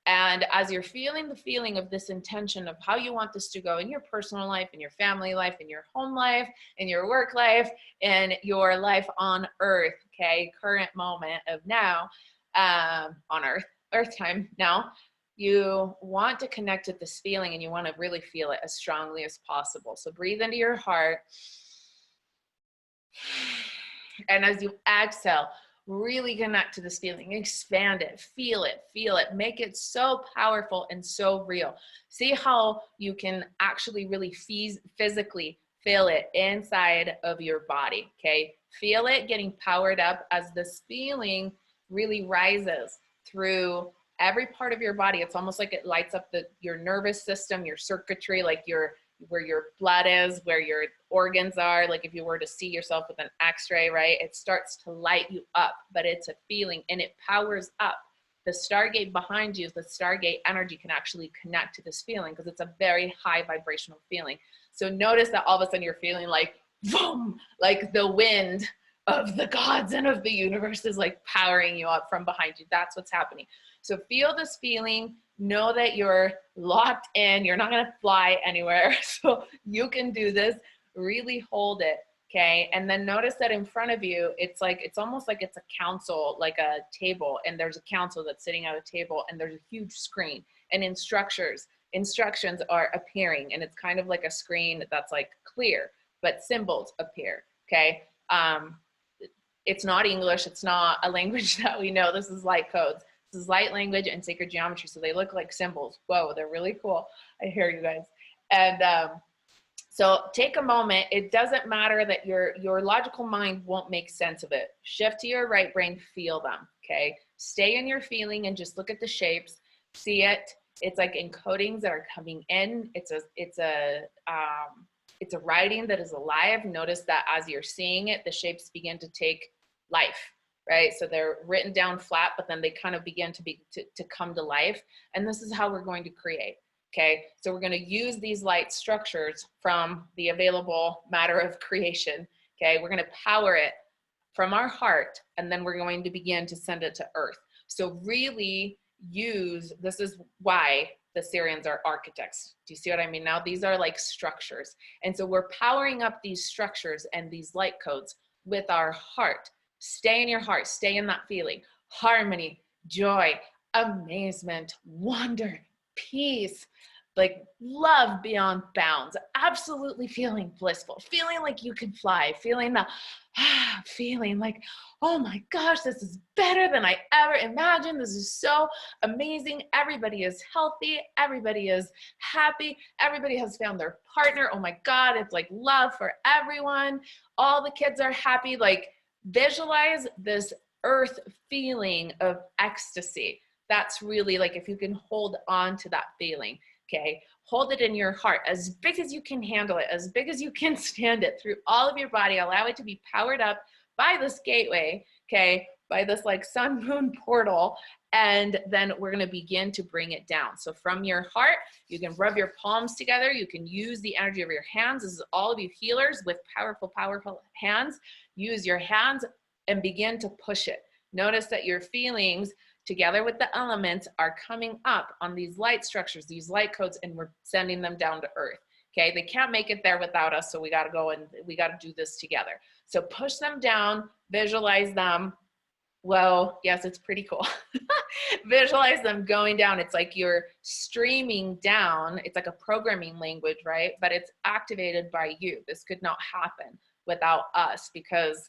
And as you're feeling the feeling of this intention of how you want this to go in your personal life, in your family life, in your home life, in your work life, in your life on earth, okay? Current moment of now on earth time now, you want to connect with this feeling and you want to really feel it as strongly as possible. So breathe into your heart. And as you exhale, really connect to this feeling, expand it, feel it, make it so powerful and so real. See how you can actually really physically feel it inside of your body, okay? Feel it getting powered up as this feeling really rises through every part of your body. It's almost like it lights up your nervous system, your circuitry, like where your blood is, where your organs are. Like if you were to see yourself with an x-ray, right? It starts to light you up, but it's a feeling and it powers up. The Stargate behind you, the Stargate energy can actually connect to this feeling because it's a very high vibrational feeling. So notice that all of a sudden you're feeling like, boom, like the wind of the gods and of the universe is like powering you up from behind you. That's what's happening. So feel this feeling, know that you're locked in, you're not gonna fly anywhere. So you can do this, really hold it, okay? And then notice that in front of you, it's almost like it's a council, like a table, and there's a council that's sitting at a table and there's a huge screen. And in structures, instructions are appearing, and it's kind of like a screen that's like clear, but symbols appear, okay? It's not English, it's not a language that we know. This is light codes. This is light language and sacred geometry, so they look like symbols. Whoa, they're really cool. I hear you guys. And so take a moment. It doesn't matter that your logical mind won't make sense of it. Shift to your right brain, feel them, okay? Stay in your feeling and just look at the shapes, see it. It's like encodings that are coming in. It's a writing that is alive. Notice that as you're seeing it, the shapes begin to take life, right? So they're written down flat, but then they kind of begin to come to life. And this is how we're going to create. Okay, so we're going to use these light structures from the available matter of creation. Okay, we're going to power it from our heart, and then we're going to begin to send it to earth. So really this is why the Syrians are architects. Do you see what I mean? Now these are like structures. And so we're powering up these structures and these light codes with our heart. Stay in your heart, stay in that feeling. Harmony, joy, amazement, wonder, peace, like love beyond bounds, absolutely feeling blissful, feeling like you can fly, feeling the feeling like, oh my gosh, this is better than I ever imagined. This is so amazing. Everybody is healthy. Everybody is happy. Everybody has found their partner. Oh my God, it's like love for everyone. All the kids are happy. Like visualize this earth feeling of ecstasy. That's really like, if you can hold on to that feeling, okay, hold it in your heart as big as you can handle it, as big as you can stand it through all of your body. Allow it to be powered up by this gateway, okay, by this like sun moon portal. And then we're going to begin to bring it down. So from your heart, you can rub your palms together. You can use the energy of your hands. This is all of you healers with powerful, powerful hands. Use your hands and begin to push it. Notice that your feelings together with the elements are coming up on these light structures, these light codes, and we're sending them down to earth. Okay, they can't make it there without us, so we got to go and we got to do this together. So push them down, visualize them. Well, yes, it's pretty cool. Visualize them going down. It's like you're streaming down. It's like a programming language, right? But it's activated by you. This could not happen without us because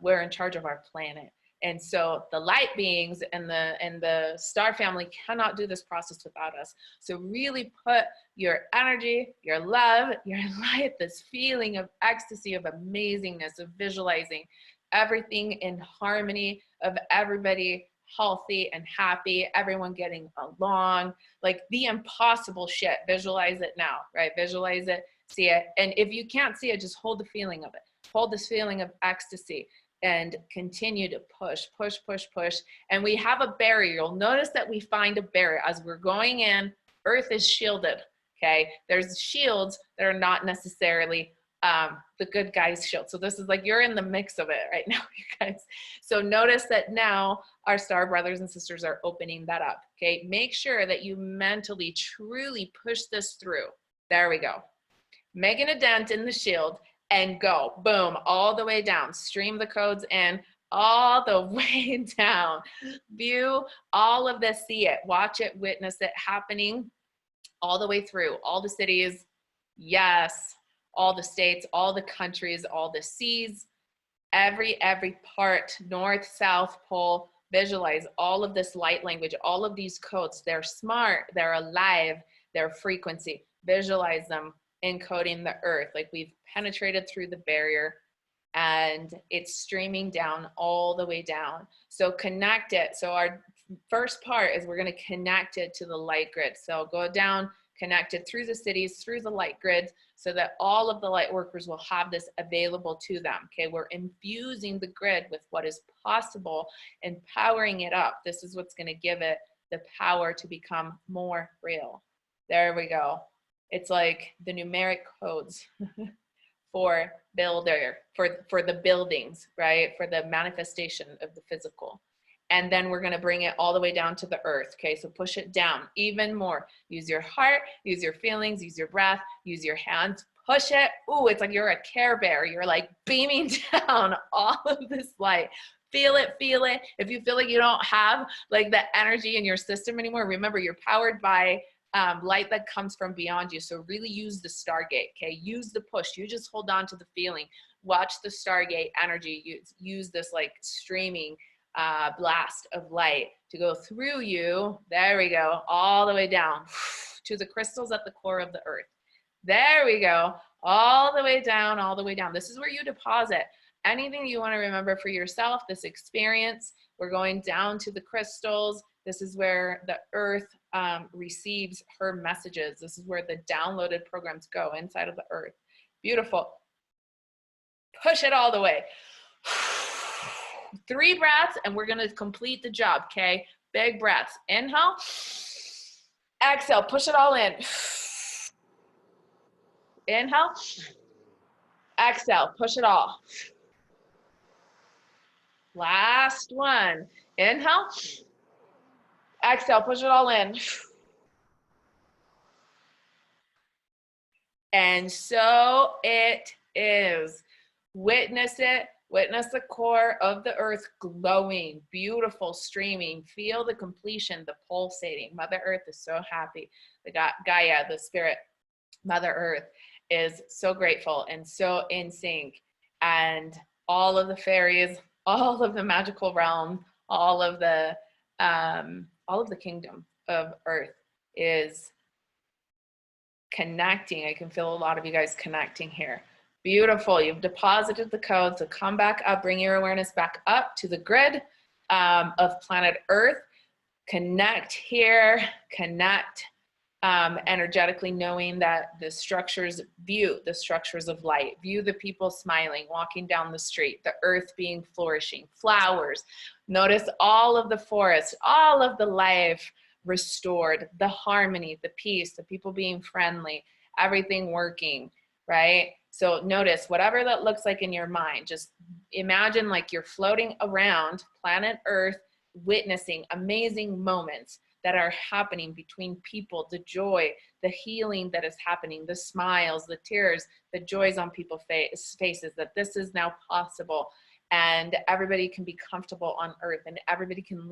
we're in charge of our planet. And so the light beings and the star family cannot do this process without us. So really put your energy, your love, your light, this feeling of ecstasy, of amazingness, of visualizing everything in harmony, of everybody healthy and happy, everyone getting along, like the impossible shit. Visualize it now, right? Visualize it, see it. And if you can't see it, just hold the feeling of it. Hold this feeling of ecstasy. And continue to push, push, push, push. And we have a barrier. You'll notice that we find a barrier. As we're going in, Earth is shielded, okay? There's shields that are not necessarily the good guys' shield. So this is like, you're in the mix of it right now, you guys. So notice that now our star brothers and sisters are opening that up, okay? Make sure that you mentally truly push this through. There we go. Making a dent in the shield. And go, boom, all the way down. Stream the codes in all the way down. View all of this, see it, watch it, witness it happening all the way through. All the cities, yes, all the states, all the countries, all the seas, every part, north, south pole. Visualize all of this light language, all of these codes. They're smart, they're alive, they're frequency. Visualize them encoding the earth, like we've penetrated through the barrier and it's streaming down all the way down. So connect it. So our first part is we're going to connect it to the light grid. So go down, connect it through the cities, through the light grids, so that all of the light workers will have this available to them. Okay, we're infusing the grid with what is possible and powering it up. This is what's going to give it the power to become more real. There we go. It's like the numeric codes for the buildings, right? For the manifestation of the physical. And then we're going to bring it all the way down to the earth. Okay, so push it down even more. Use your heart, use your feelings, use your breath, use your hands, push it. Ooh, it's like you're a Care Bear. You're like beaming down all of this light. Feel it, feel it. If you feel like you don't have like the energy in your system anymore, remember you're powered by light that comes from beyond you. So really use the Stargate, okay? Use the push. You just hold on to the feeling. Watch the Stargate energy. Use this like streaming blast of light to go through you. There we go. All the way down to the crystals at the core of the earth. There we go. All the way down, all the way down. This is where you deposit anything you want to remember for yourself, this experience. We're going down to the crystals. This is where the earth receives her messages. This is where the downloaded programs go inside of the earth. Beautiful. Push it all the way. 3 breaths and we're going to complete the job, okay? Big breaths. Inhale. Exhale. Push it all in. Inhale. Exhale. Push it all. Last one. Inhale. Exhale. Push it all in. And so it is. Witness it. Witness the core of the earth glowing, beautiful, streaming. Feel the completion, the pulsating. Mother Earth is so happy. The Gaia, the spirit, Mother Earth is so grateful and so in sync. And all of the fairies, all of the magical realm, all of the kingdom of Earth is connecting. I can feel a lot of you guys connecting here. Beautiful. You've deposited the code. So come back up, bring your awareness back up to the grid of planet Earth. Connect here, connect energetically, knowing that the structures, view the structures of light, view the people smiling, walking down the street, the earth being flourishing, flowers. Notice all of the forest, all of the life restored, the harmony, the peace, the people being friendly, everything working, right? So notice whatever that looks like in your mind, just imagine like you're floating around planet Earth, witnessing amazing moments that are happening between people, the joy, the healing that is happening, the smiles, the tears, the joys on people's faces, that this is now possible and everybody can be comfortable on earth and everybody can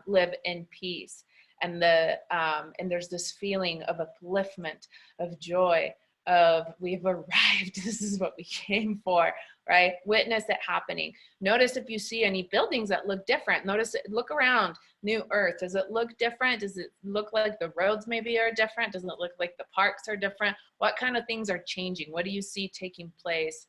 live in peace. And there's this feeling of upliftment, of joy, of we've arrived, this is what we came for, right? Witness it happening. Notice if you see any buildings that look different. Notice it, look around New Earth. Does it look different? Does it look like the roads maybe are different? Does it look like the parks are different? What kind of things are changing? What do you see taking place?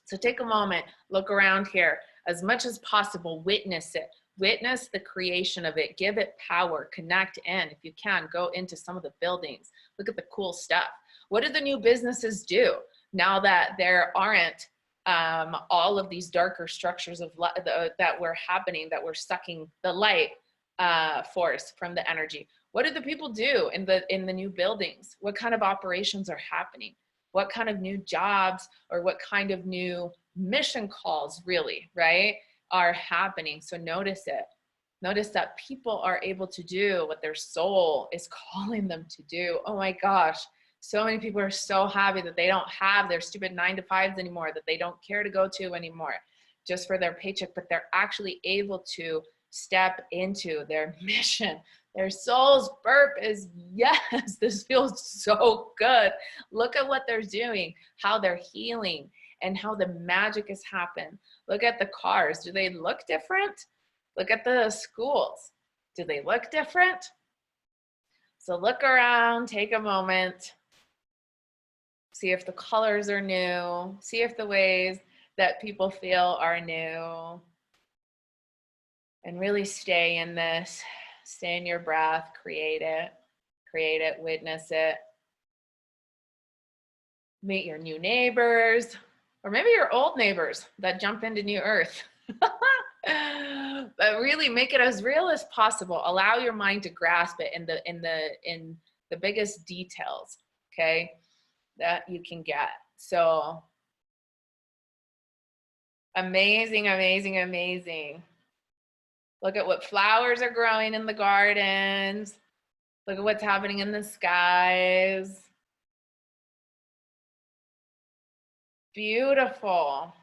So take a moment, look around here. As much as possible, witness it. Witness the creation of it. Give it power. Connect in. If you can, go into some of the buildings. Look at the cool stuff. What do the new businesses do now that there aren't all of these darker structures of that were happening, that were sucking the light force from the energy? What do the people do in the new buildings? What kind of operations are happening? What kind of new jobs or what kind of new mission calls really, right, are happening? So notice it. Notice that people are able to do what their soul is calling them to do. Oh my gosh. So many people are so happy that they don't have their stupid 9-to-5s anymore, that they don't care to go to anymore just for their paycheck, but they're actually able to step into their mission. Their soul's burp is, yes, this feels so good. Look at what they're doing, how they're healing, and how the magic has happened. Look at the cars. Do they look different? Look at the schools. Do they look different? So look around, take a moment. See if the colors are new. See if the ways that people feel are new. And really stay in this. Stay in your breath. Create it, witness it. Meet your new neighbors, or maybe your old neighbors that jump into New Earth. But really make it as real as possible. Allow your mind to grasp it in the biggest details, okay, that you can get. So amazing, amazing, amazing. Look at what flowers are growing in the gardens. Look at what's happening in the skies. Beautiful.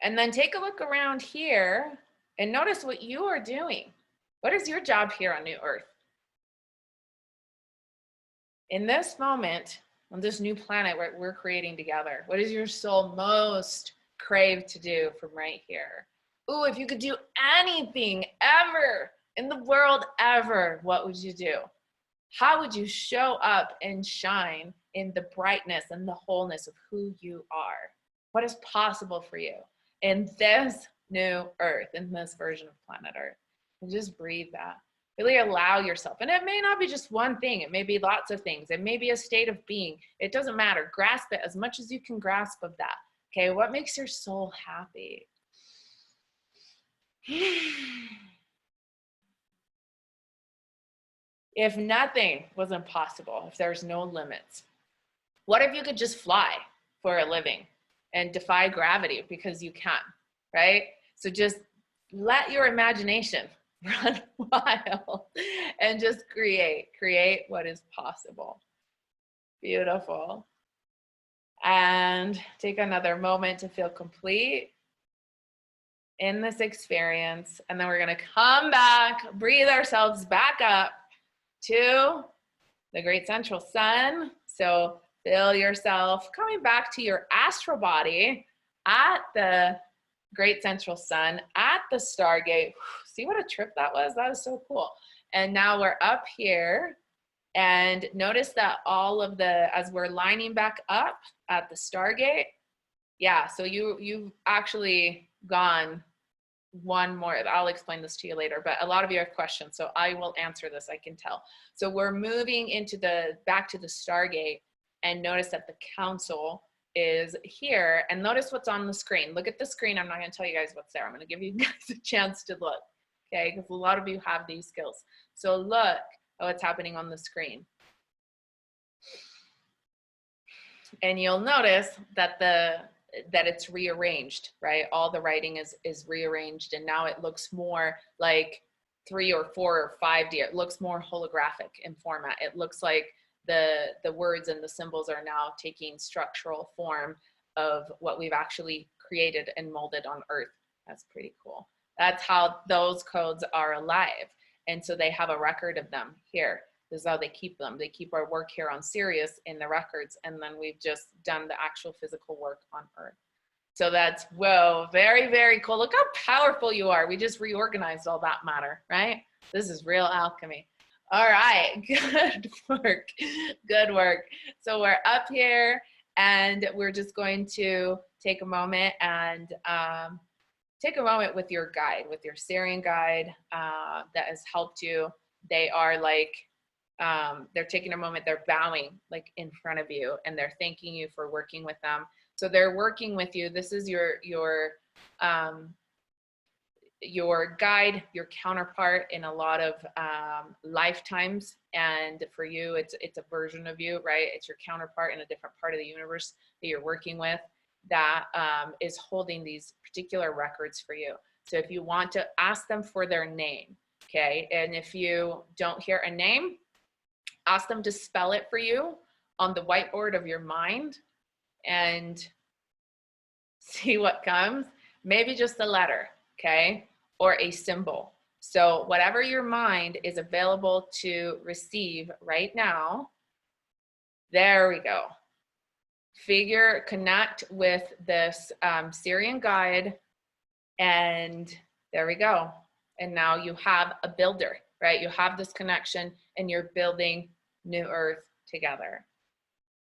And then take a look around here and notice what you are doing. What is your job here on New Earth? In this moment, on this new planet we're creating together, what does your soul most crave to do from right here? Ooh, if you could do anything ever in the world ever, what would you do? How would you show up and shine in the brightness and the wholeness of who you are? What is possible for you in this new earth, in this version of planet Earth? And just breathe that. Really allow yourself. And it may not be just one thing. It may be lots of things. It may be a state of being. It doesn't matter. Grasp it as much as you can grasp of that. Okay, what makes your soul happy? If nothing was impossible, if there's no limits, what if you could just fly for a living and defy gravity because you can, right? So just let your imagination run wild and just create what is possible. Beautiful. And take another moment to feel complete in this experience. And then we're gonna come back, breathe ourselves back up to the great central sun. So feel yourself coming back to your astral body at the great central sun, at the Stargate. See what a trip that was? That was so cool. And now we're up here, and notice that all of the, as we're lining back up at the Stargate, yeah, so you've actually gone one more. I'll explain this to you later, but a lot of you have questions, so I will answer this, I can tell. So we're moving into back to the Stargate, and notice that the council is here, and notice what's on the screen. Look at the screen. I'm not going to tell you guys what's there. I'm going to give you guys a chance to look, okay, because a lot of you have these skills. So look at what's happening on the screen. And you'll notice that that it's rearranged, right? All the writing is rearranged, and now it looks more like 3 or 4 or 5D. It looks more holographic in format. It looks like the words and the symbols are now taking structural form of what we've actually created and molded on Earth. That's pretty cool. That's how those codes are alive. And so they have a record of them here. This is how they keep them. They keep our work here on Sirius in the records, and then we've just done the actual physical work on Earth. So that's, whoa, very, very cool. Look how powerful you are. We just reorganized all that matter, right? This is real alchemy. All right, good work, good work. So we're up here, and we're just going to take a moment and take a moment with your guide, with your Syrian guide that has helped you. They are like, they're taking a moment, they're bowing like in front of you, and they're thanking you for working with them. So they're working with you. This is your guide, your counterpart in a lot of lifetimes, and for you it's a version of you, right? It's your counterpart in a different part of the universe that you're working with that is holding these particular records for you. So if you want to ask them for their name, okay, and if you don't hear a name, ask them to spell it for you on the whiteboard of your mind and see what comes. Maybe just a letter, okay, or a symbol. So whatever your mind is available to receive right now, there we go. Connect with this Syrian guide, and there we go. And now you have a builder, right? You have this connection, and you're building new Earth together.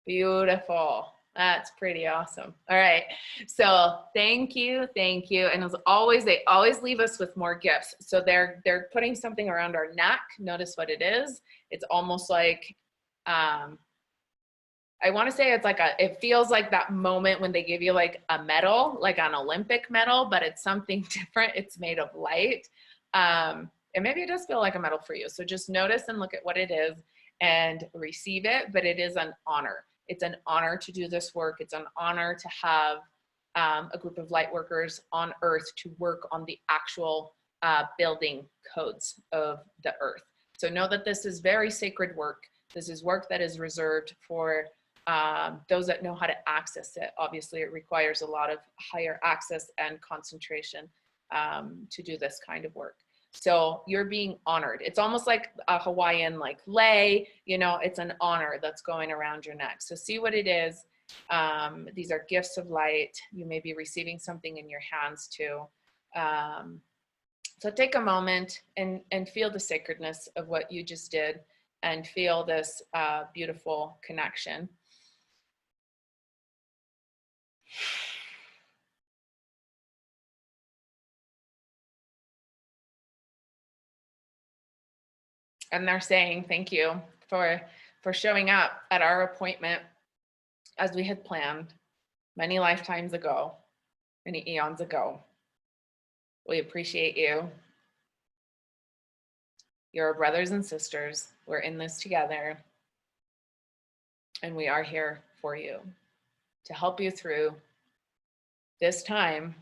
Beautiful. That's pretty awesome. All right. So thank you. And as always, they always leave us with more gifts. So they're putting something around our neck. Notice what it is. It's almost like, I want to say it's like it feels like that moment when they give you like a medal, like an Olympic medal, but it's something different. It's made of light. And maybe it does feel like a medal for you. So just notice and look at what it is and receive it, but it is an honor. It's an honor to do this work. It's an honor to have a group of light workers on Earth to work on the actual building codes of the Earth. So know that this is very sacred work. This is work that is reserved for those that know how to access it. Obviously, it requires a lot of higher access and concentration to do this kind of work. So you're being honored. It's almost like a Hawaiian like lei, you know, it's an honor that's going around your neck. So see what it is. These are gifts of light. You may be receiving something in your hands too. So take a moment and feel the sacredness of what you just did and feel this beautiful connection. And they're saying thank you for showing up at our appointment as we had planned many lifetimes ago, many eons ago. We appreciate you. You're our brothers and sisters. We're in this together. And we are here for you to help you through this time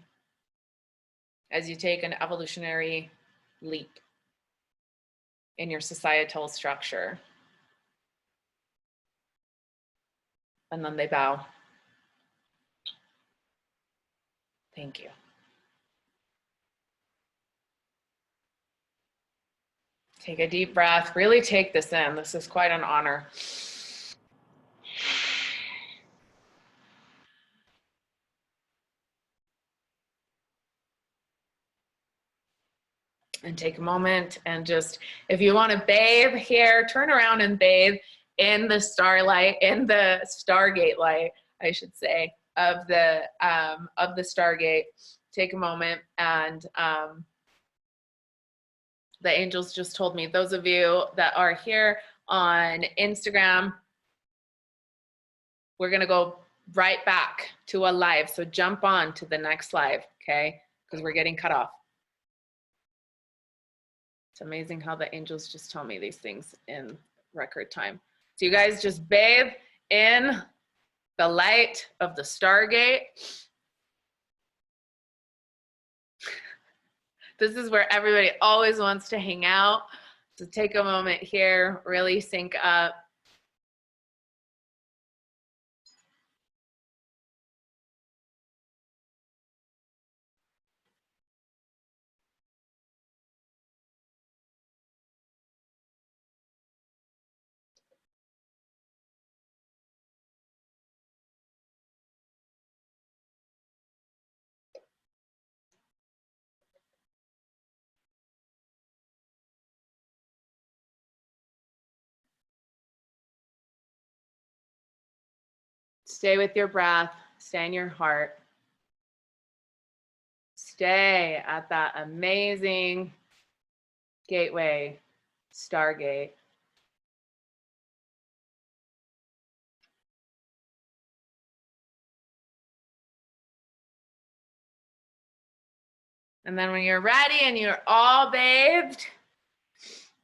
as you take an evolutionary leap in your societal structure. And then they bow. Thank you. Take a deep breath. Really take this in. This is quite an honor. And take a moment and just, if you want to bathe here, turn around and bathe in the starlight, in the Stargate light, I should say, of the Stargate. Take a moment and the angels just told me, those of you that are here on Instagram, we're gonna go right back to a live. So jump on to the next live, okay? Because we're getting cut off. It's amazing how the angels just tell me these things in record time. So you guys just bathe in the light of the Stargate. This is where everybody always wants to hang out. So take a moment here, really sync up. Stay with your breath, stay in your heart. Stay at that amazing gateway, Stargate. And then when you're ready and you're all bathed,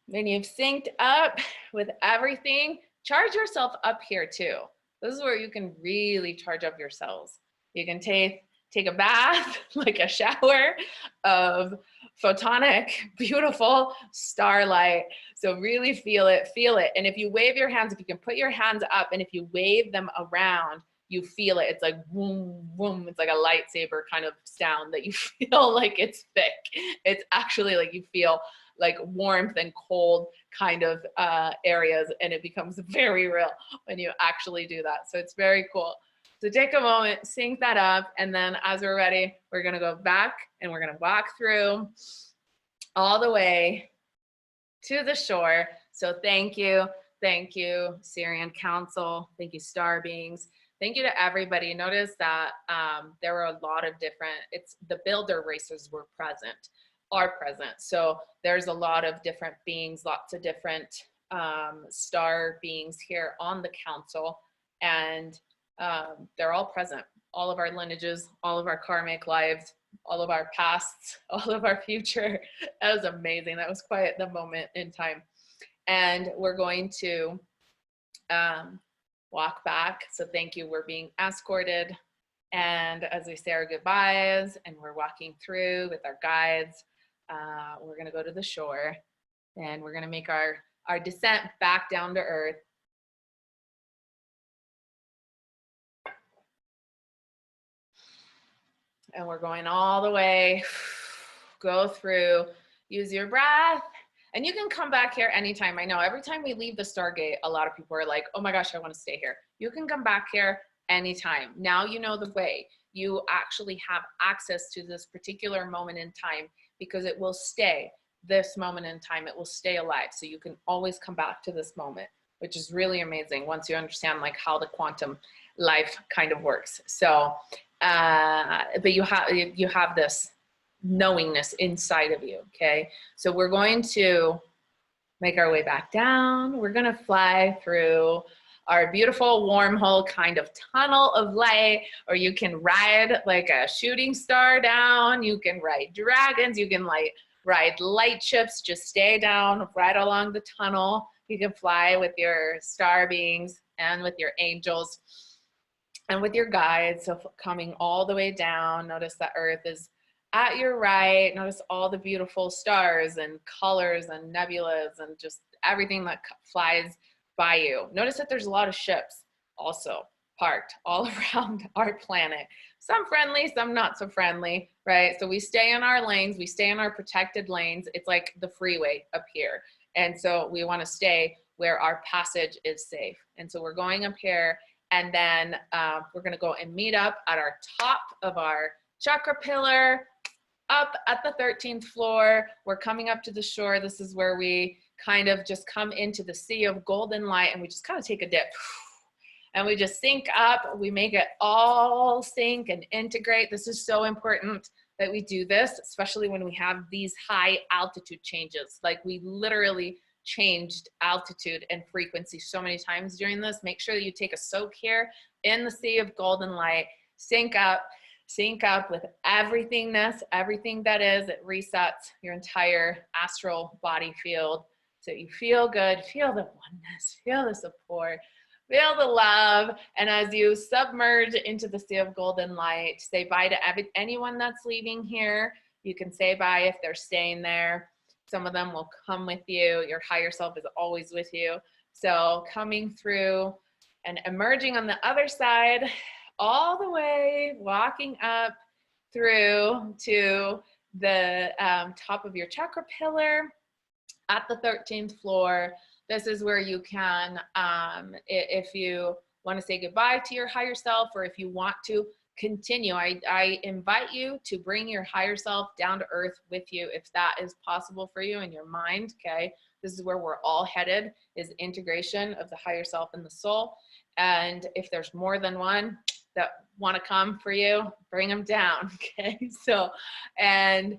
then you've synced up with everything, charge yourself up here too. This is where you can really charge up yourselves. You can take a bath, like a shower of photonic, beautiful starlight. So really feel it, feel it. And if you wave your hands, if you can put your hands up and if you wave them around, you feel it. It's like boom, boom. It's like a lightsaber kind of sound that you feel like it's thick. It's actually like you feel like warmth and cold kind of areas, and it becomes very real when you actually do that. So it's very cool. So take a moment, sync that up, and then as we're ready, we're gonna go back and we're gonna walk through all the way to the shore. So thank you, Syrian Council, thank you, Star Beings. Thank you to everybody. Notice that there were a lot of different, the builder races were present, are present. So there's a lot of different beings, lots of different star beings here on the council, and they're all present. All of our lineages, all of our karmic lives, all of our pasts, all of our future. That was amazing. That was quite the moment in time. And we're going to walk back. So thank you. We're being escorted. And as we say our goodbyes and we're walking through with our guides, we're going to go to the shore and we're going to make our descent back down to earth. And we're going all the way, go through. use your breath. And you can come back here anytime. I know every time we leave the Stargate, a lot of people are like, oh my gosh, I want to stay here. You can come back here anytime. Now you know the way. You actually have access to this particular moment in time because it will stay this moment in time. It will stay alive. So you can always come back to this moment, which is really amazing once you understand like how the quantum life kind of works. So, but you have this knowingness inside of you, okay? So we're going to make our way back down. We're gonna fly through our beautiful wormhole kind of tunnel of light, or you can ride like a shooting star down. You can ride dragons, you can ride light ships, just stay down right along the tunnel. You can fly with your star beings and with your angels and with your guides. So coming all the way down, notice that Earth is at your right. Notice all the beautiful stars and colors and nebulas and just everything that flies by you. Notice that there's a lot of ships also parked all around our planet. Some friendly, some not so friendly, right? So we stay in our lanes, we stay in our protected lanes. It's like the freeway up here. And so we want to stay where our passage is safe. And so we're going up here, and then we're going to go and meet up at our top of our chakra pillar, up at the 13th floor. We're coming up to the shore. This is where we kind of just come into the sea of golden light, and we just kind of take a dip. And we just sync up. We make it all sync and integrate. This is so important that we do this, especially when we have these high altitude changes. Like we literally changed altitude and frequency so many times during this. Make sure that you take a soak here in the sea of golden light, sync up with everything that is. It resets your entire astral body field. So you feel good, feel the oneness, feel the support, feel the love. And as you submerge into the sea of golden light, say bye to anyone that's leaving here. You can say bye if they're staying there. Some of them will come with you. Your higher self is always with you. So coming through and emerging on the other side, all the way, walking up through to the top of your chakra pillar at the 13th floor. This is where you can, if you want to say goodbye to your higher self, or if you want to continue, I invite you to bring your higher self down to earth with you if that is possible for you in your mind, okay? This is where we're all headed, is integration of the higher self and the soul. And if there's more than one that want to come for you, bring them down, okay? So, and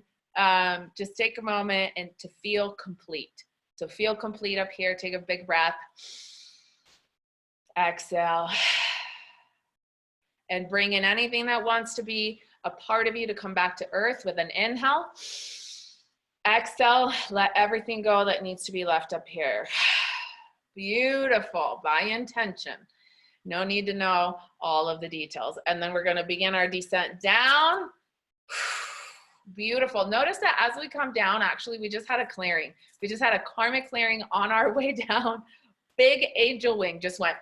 just take a moment and to feel complete. So feel complete up here. Take a big breath. Exhale. And bring in anything that wants to be a part of you to come back to earth with an inhale. Exhale, let everything go that needs to be left up here. Beautiful, by intention. No need to know all of the details. And then we're gonna begin our descent down. Beautiful. Notice that as we come down, actually, we just had a clearing. We just had a karmic clearing on our way down. Big angel wing just went,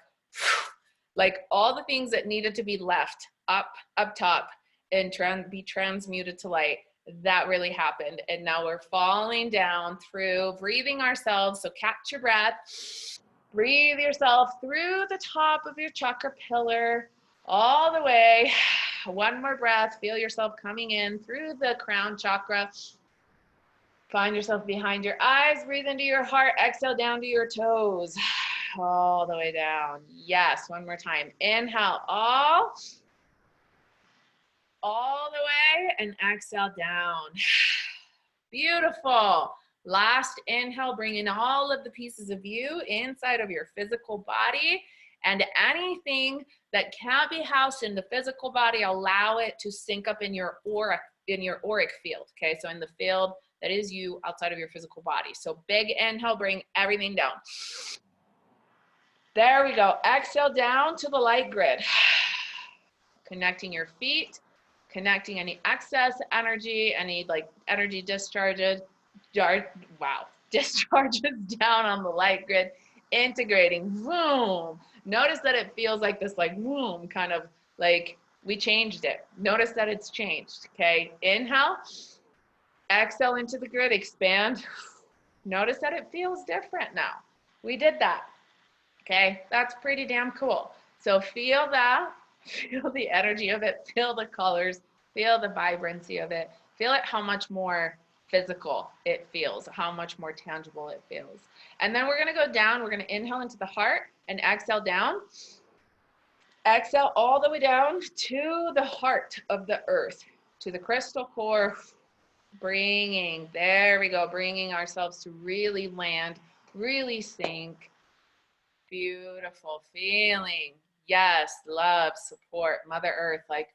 like all the things that needed to be left up top and be transmuted to light. That really happened. And now we're falling down through breathing ourselves. So catch your breath. Breathe yourself through the top of your chakra pillar all the way. One more breath. Feel yourself coming in through the crown chakra. Find yourself behind your eyes. Breathe into your heart. Exhale down to your toes. All the way down. Yes, one more time. Inhale all the way, and exhale down. Beautiful. Last inhale, bring in all of the pieces of you inside of your physical body, and anything that can't be housed in the physical body, allow it to sync up in your auric field. Okay, so in the field that is you outside of your physical body. So big inhale, bring everything down. There we go. Exhale down to the light grid. Connecting your feet, connecting any excess energy, any like energy discharges down on the light grid, integrating, boom. Notice that it feels like this, like, boom, kind of like we changed it. Notice that it's changed, okay? Inhale. Exhale into the grid, expand. Notice that it feels different now. We did that. Okay, that's pretty damn cool. So feel that, feel the energy of it, feel the colors, feel the vibrancy of it, feel it how much more physical it feels, how much more tangible it feels. And then we're gonna go down, we're gonna inhale into the heart and exhale down. Exhale all the way down to the heart of the earth, to the crystal core, bringing, there we go, bringing ourselves to really land, really sink. Beautiful feeling. Yes, love, support, Mother Earth, like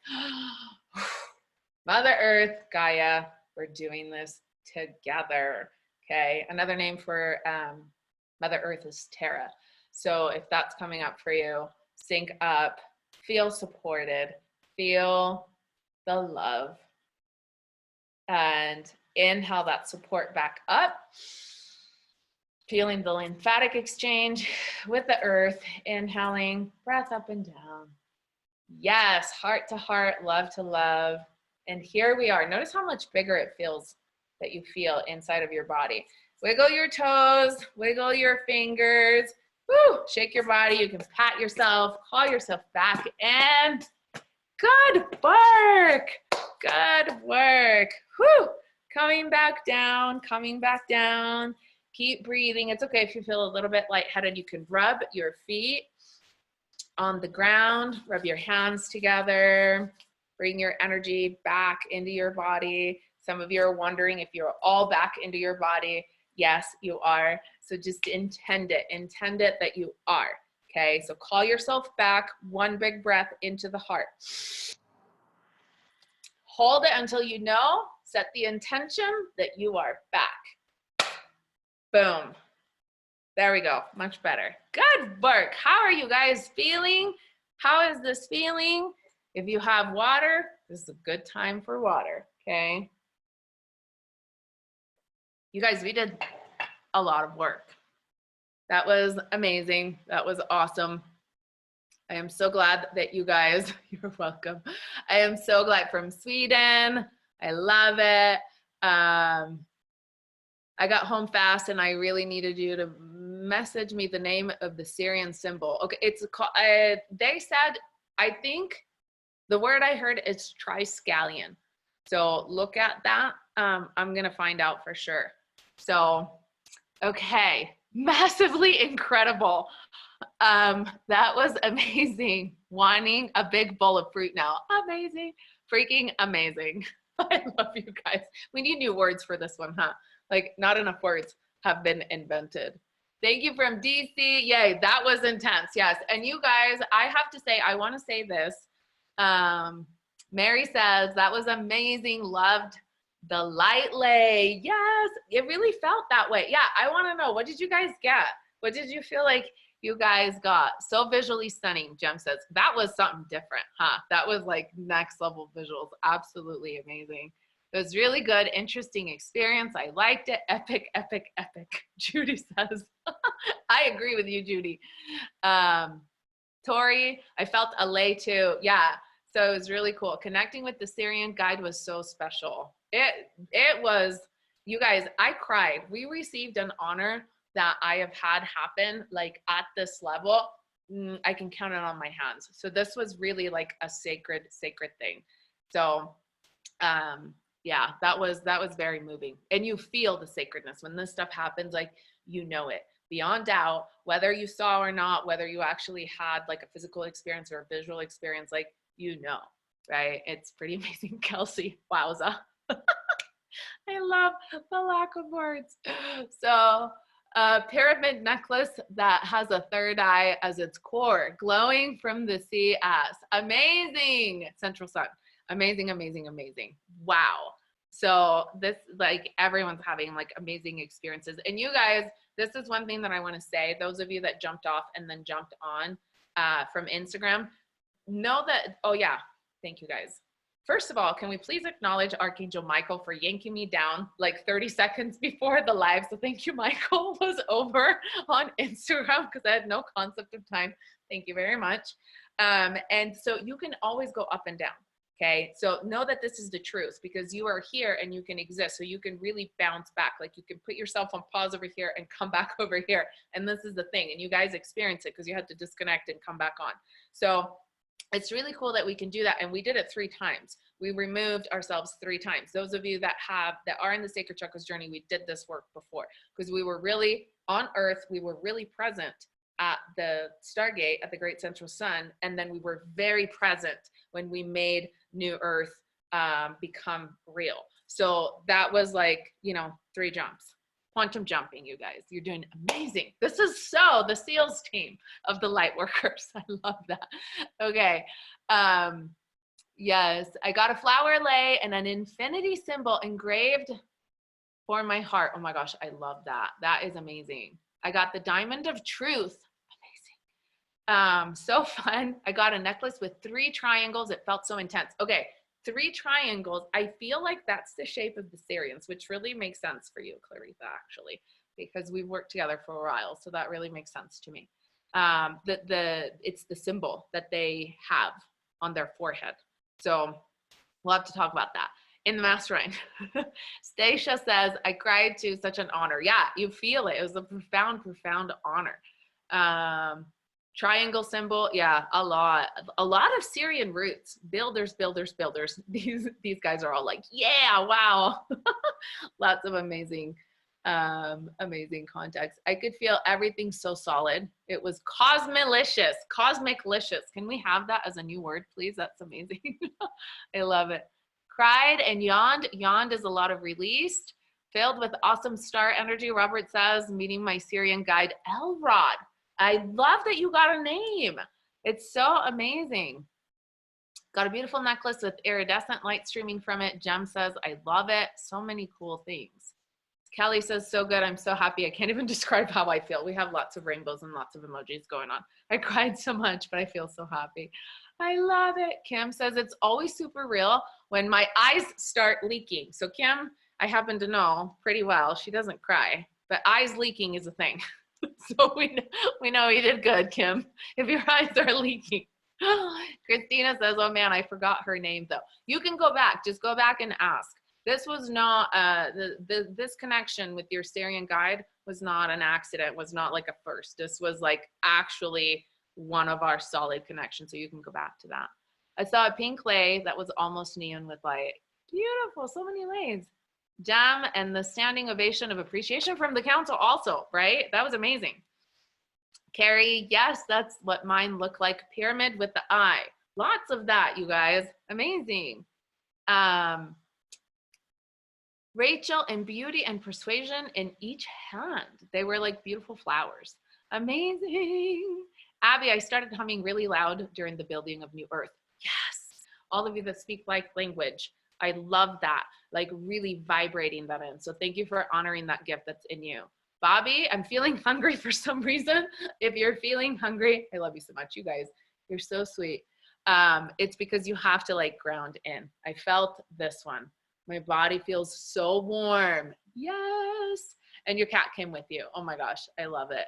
Mother Earth, Gaia, we're doing this together. Okay, another name for Mother Earth is Terra. So if that's coming up for you, sync up, feel supported, feel the love, and inhale that support back up. Feeling the lymphatic exchange with the earth, inhaling, breath up and down. Yes, heart to heart, love to love. And here we are. Notice how much bigger it feels that you feel inside of your body. Wiggle your toes, wiggle your fingers. Woo, shake your body. You can pat yourself, call yourself back, and good work. Good work. Woo, coming back down, coming back down. Keep breathing. It's okay if you feel a little bit lightheaded. You can rub your feet on the ground, rub your hands together, bring your energy back into your body. Some of you are wondering if you're all back into your body. Yes, you are. So just intend it that you are. Okay, so call yourself back, one big breath into the heart. Hold it until you know, set the intention that you are back. Boom. There we go. Much better. Good work. How are you guys feeling? How is this feeling? If you have water, this is a good time for water. Okay. You guys, we did a lot of work. That was amazing. That was awesome. I am so glad that you guys, you're welcome. I am so glad from Sweden. I love it. I got home fast and I really needed you to message me the name of the Syrian symbol. Okay, it's called, they said, I think the word I heard is triskelion. So look at that. I'm gonna find out for sure. So, okay, massively incredible. That was amazing. Wanting a big bowl of fruit now. Amazing, freaking amazing. I love you guys. We need new words for this one, huh? Like, not enough words have been invented. Thank you from DC. Yay, that was intense. Yes, and you guys, I have to say, I want to say this. Mary says, that was amazing. Loved the light lay. Yes, it really felt that way. Yeah, I want to know, what did you guys get? What did you feel like you guys got? So visually stunning, Jem says. That was something different, huh? That was like next level visuals. Absolutely amazing. It was really good, interesting experience. I liked it. Epic, epic, epic. Judy says. I agree with you, Judy. Tori, I felt a lay too. Yeah, so it was really cool. Connecting with the Syrian guide was so special. It was, you guys, I cried. We received an honor that I have had happen like at this level. I can count it on my hands. So this was really like a sacred thing. So yeah, that was very moving. And you feel the sacredness when this stuff happens, like, you know it beyond doubt, whether you saw or not, whether you actually had like a physical experience or a visual experience, like, you know, right? It's pretty amazing. Kelsey, wowza. I love the lack of words. So pyramid necklace that has a third eye as its core, glowing from the sea as. Amazing. Central Sun. Amazing, amazing, amazing. Wow. So this, like, everyone's having like amazing experiences. And you guys, this is one thing that I want to say. Those of you that jumped off and then jumped on from Instagram, know that, oh yeah, thank you guys. First of all, can we please acknowledge Archangel Michael for yanking me down like 30 seconds before the live? So thank you, Michael. Was over on Instagram because I had no concept of time. Thank you very much. And so you can always go up and down. Okay, so know that this is the truth because you are here and you can exist. So you can really bounce back. Like you can put yourself on pause over here and come back over here. And this is the thing. And you guys experience it because you had to disconnect and come back on. So it's really cool that we can do that. And we did it 3 times. We removed ourselves 3 times. Those of you that are in the Sacred Chakras journey, we did this work before because we were really on Earth. We were really present at the Stargate, at the Great Central Sun. And then we were very present when we made New Earth become real. So that was like, 3 jumps. Quantum jumping, you guys. You're doing amazing. This is so the SEALs team of the light workers. I love that. Okay. Yes, I got a flower lei and an infinity symbol engraved for my heart. Oh my gosh, I love that. That is amazing. I got the diamond of truth. Amazing. So fun. I got a necklace with 3 triangles. It felt so intense. Okay, 3 triangles. I feel like that's the shape of the Syrians, which really makes sense for you, Claritha, actually, because we've worked together for a while. So that really makes sense to me. It's the symbol that they have on their forehead. So we'll have to talk about that in the mastermind. Stacia says, I cried too, such an honor. Yeah, you feel it. It was a profound, profound honor. Triangle symbol. Yeah, a lot of Syrian roots. Builders. These guys are all like, yeah, wow. Lots of amazing context. I could feel everything so solid. It was cosmilicious. Can we have that as a new word, please? That's amazing. I love it. Cried and yawned. Yawned is a lot of released. Filled with awesome star energy. Robert says, meeting my Syrian guide, Elrod. I love that you got a name. It's so amazing. Got a beautiful necklace with iridescent light streaming from it. Jem says, I love it. So many cool things. Kelly says, so good. I'm so happy. I can't even describe how I feel. We have lots of rainbows and lots of emojis going on. I cried so much, but I feel so happy. I love it. Kim says, it's always super real when my eyes start leaking. So Kim, I happen to know pretty well. She doesn't cry, but eyes leaking is a thing. So we know you did good, Kim, if your eyes are leaking. Christina says, oh man, I forgot her name though. You can go back, just go back and ask. This was not, this connection with your Syrian guide was not an accident, was not like a first. This was like actually one of our solid connections. So you can go back to that. I saw a pink lei that was almost neon with light. Beautiful, so many leis. Jam and the standing ovation of appreciation from the council also, right? That was amazing. Carrie, yes, that's what mine looked like. Pyramid with the eye. Lots of that, you guys. Amazing. Rachel, and beauty and persuasion in each hand. They were like beautiful flowers. Amazing. Abby, I started humming really loud during the building of New Earth. Yes. All of you that speak like language. I love that. Like really vibrating that in. So thank you for honoring that gift that's in you. Bobby, I'm feeling hungry for some reason. If you're feeling hungry, I love you so much, you guys. You're so sweet. It's because you have to like ground in. I felt this one. My body feels so warm. Yes. And your cat came with you. Oh my gosh, I love it.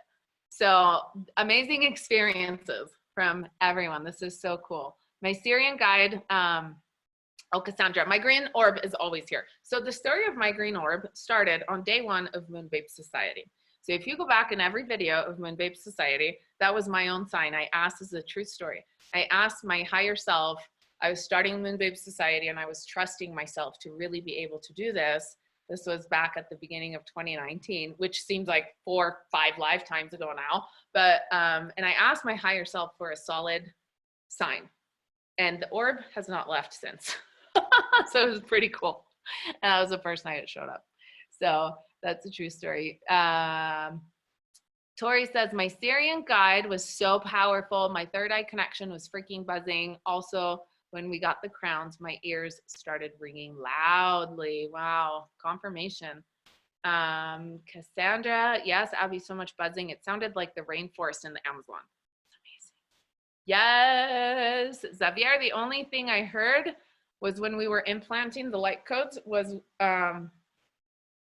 So amazing experiences from everyone. This is so cool. My Syrian guide, oh, Cassandra, my green orb is always here. So the story of my green orb started on day 1 of MOONBABES Society. So if you go back in every video of MOONBABES Society, that was my own sign. I asked, this is a true story. I asked my higher self, I was starting MOONBABES Society and I was trusting myself to really be able to do this. This was back at the beginning of 2019, which seems like 4 or 5 lifetimes ago now. But, and I asked my higher self for a solid sign. And the orb has not left since. So it was pretty cool. And that was the first night it showed up. So that's a true story. Tori says, my Syrian guide was so powerful. My third eye connection was freaking buzzing. Also, when we got the crowns, my ears started ringing loudly. Wow, confirmation. Cassandra, yes, Abby, so much buzzing. It sounded like the rainforest in the Amazon. Yes, Xavier, the only thing I heard was when we were implanting the light codes was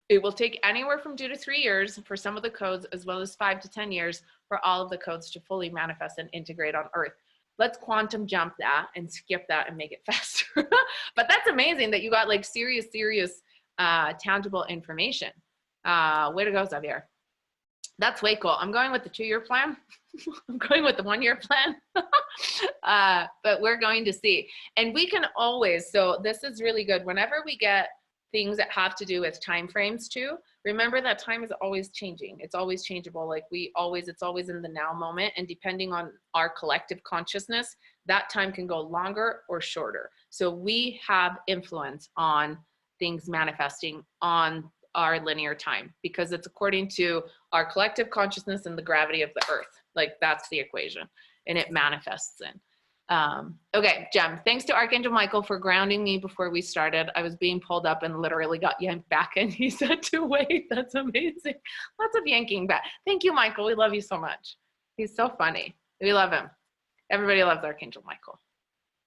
it will take anywhere from 2 to 3 years for some of the codes, as well as 5 to 10 years for all of the codes to fully manifest and integrate on Earth. let's quantum jump that and skip that and make it faster. But that's amazing that you got like serious tangible information. Way to go, Xavier. That's way cool. I'm going with the 2-year plan. I'm going with the 1-year plan. But we're going to see. And we can always, so this is really good. Whenever we get things that have to do with time frames too, remember that time is always changing. It's always changeable. Like it's always in the now moment. And depending on our collective consciousness, that time can go longer or shorter. So we have influence on things manifesting on our linear time, because it's according to our collective consciousness and the gravity of the earth. Like that's the equation, and it manifests in. Okay, Jem, thanks to Archangel Michael for grounding me before we started. I was being pulled up and literally got yanked back, and he said to wait. That's amazing. Lots of yanking back. Thank you, Michael. We love you so much. He's so funny. We love him. Everybody loves Archangel Michael.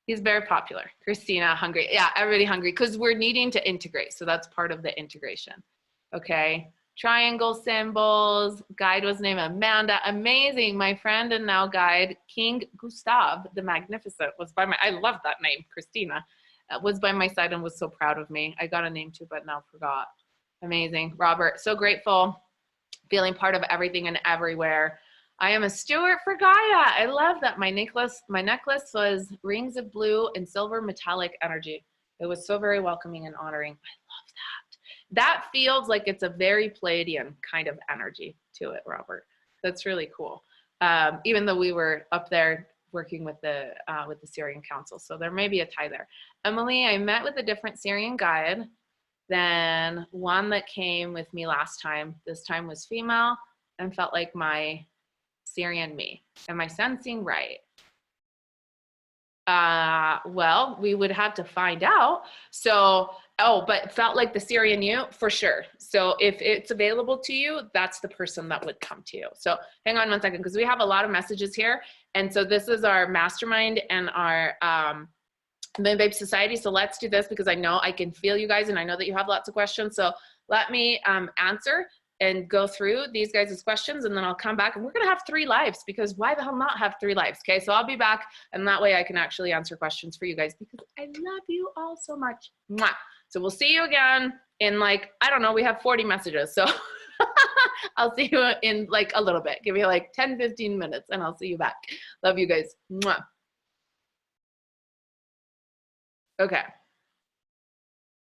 He's very popular. Christina, hungry. Yeah, everybody hungry because we're needing to integrate. So that's part of the integration. Okay, triangle symbols. Guide was named Amanda. Amazing. My friend and now guide, King Gustav the Magnificent, was by my, I love that name, Christina, was by my side and was so proud of me. I got a name too, but now forgot. Amazing. Robert, so grateful, feeling part of everything and everywhere. I am a steward for Gaia. I love that. My necklace was rings of blue and silver metallic energy. It was so very welcoming and honoring. I love that. That feels like it's a very Pleiadian kind of energy to it, Robert. That's really cool. Even though we were up there working with the Syrian Council, so there may be a tie there. Emily, I met with a different Syrian guide than one that came with me last time. This time was female and felt like my Syrian me. Am I sensing right? Well, we would have to find out. So, but felt like the Syrian you for sure. So if it's available to you, that's the person that would come to you. So hang on 1 second, because we have a lot of messages here. And so this is our mastermind and our MOONBABES Society. So let's do this because I know I can feel you guys and I know that you have lots of questions. So let me answer and go through these guys' questions, and then I'll come back and we're gonna have 3 lives, because why the hell not have 3 lives? Okay, so I'll be back, and that way I can actually answer questions for you guys, because I love you all so much. Mwah. So we'll see you again in like, I don't know, we have 40 messages, so I'll see you in like a little bit. Give me like 10, 15 minutes and I'll see you back. Love you guys. Mwah. Okay.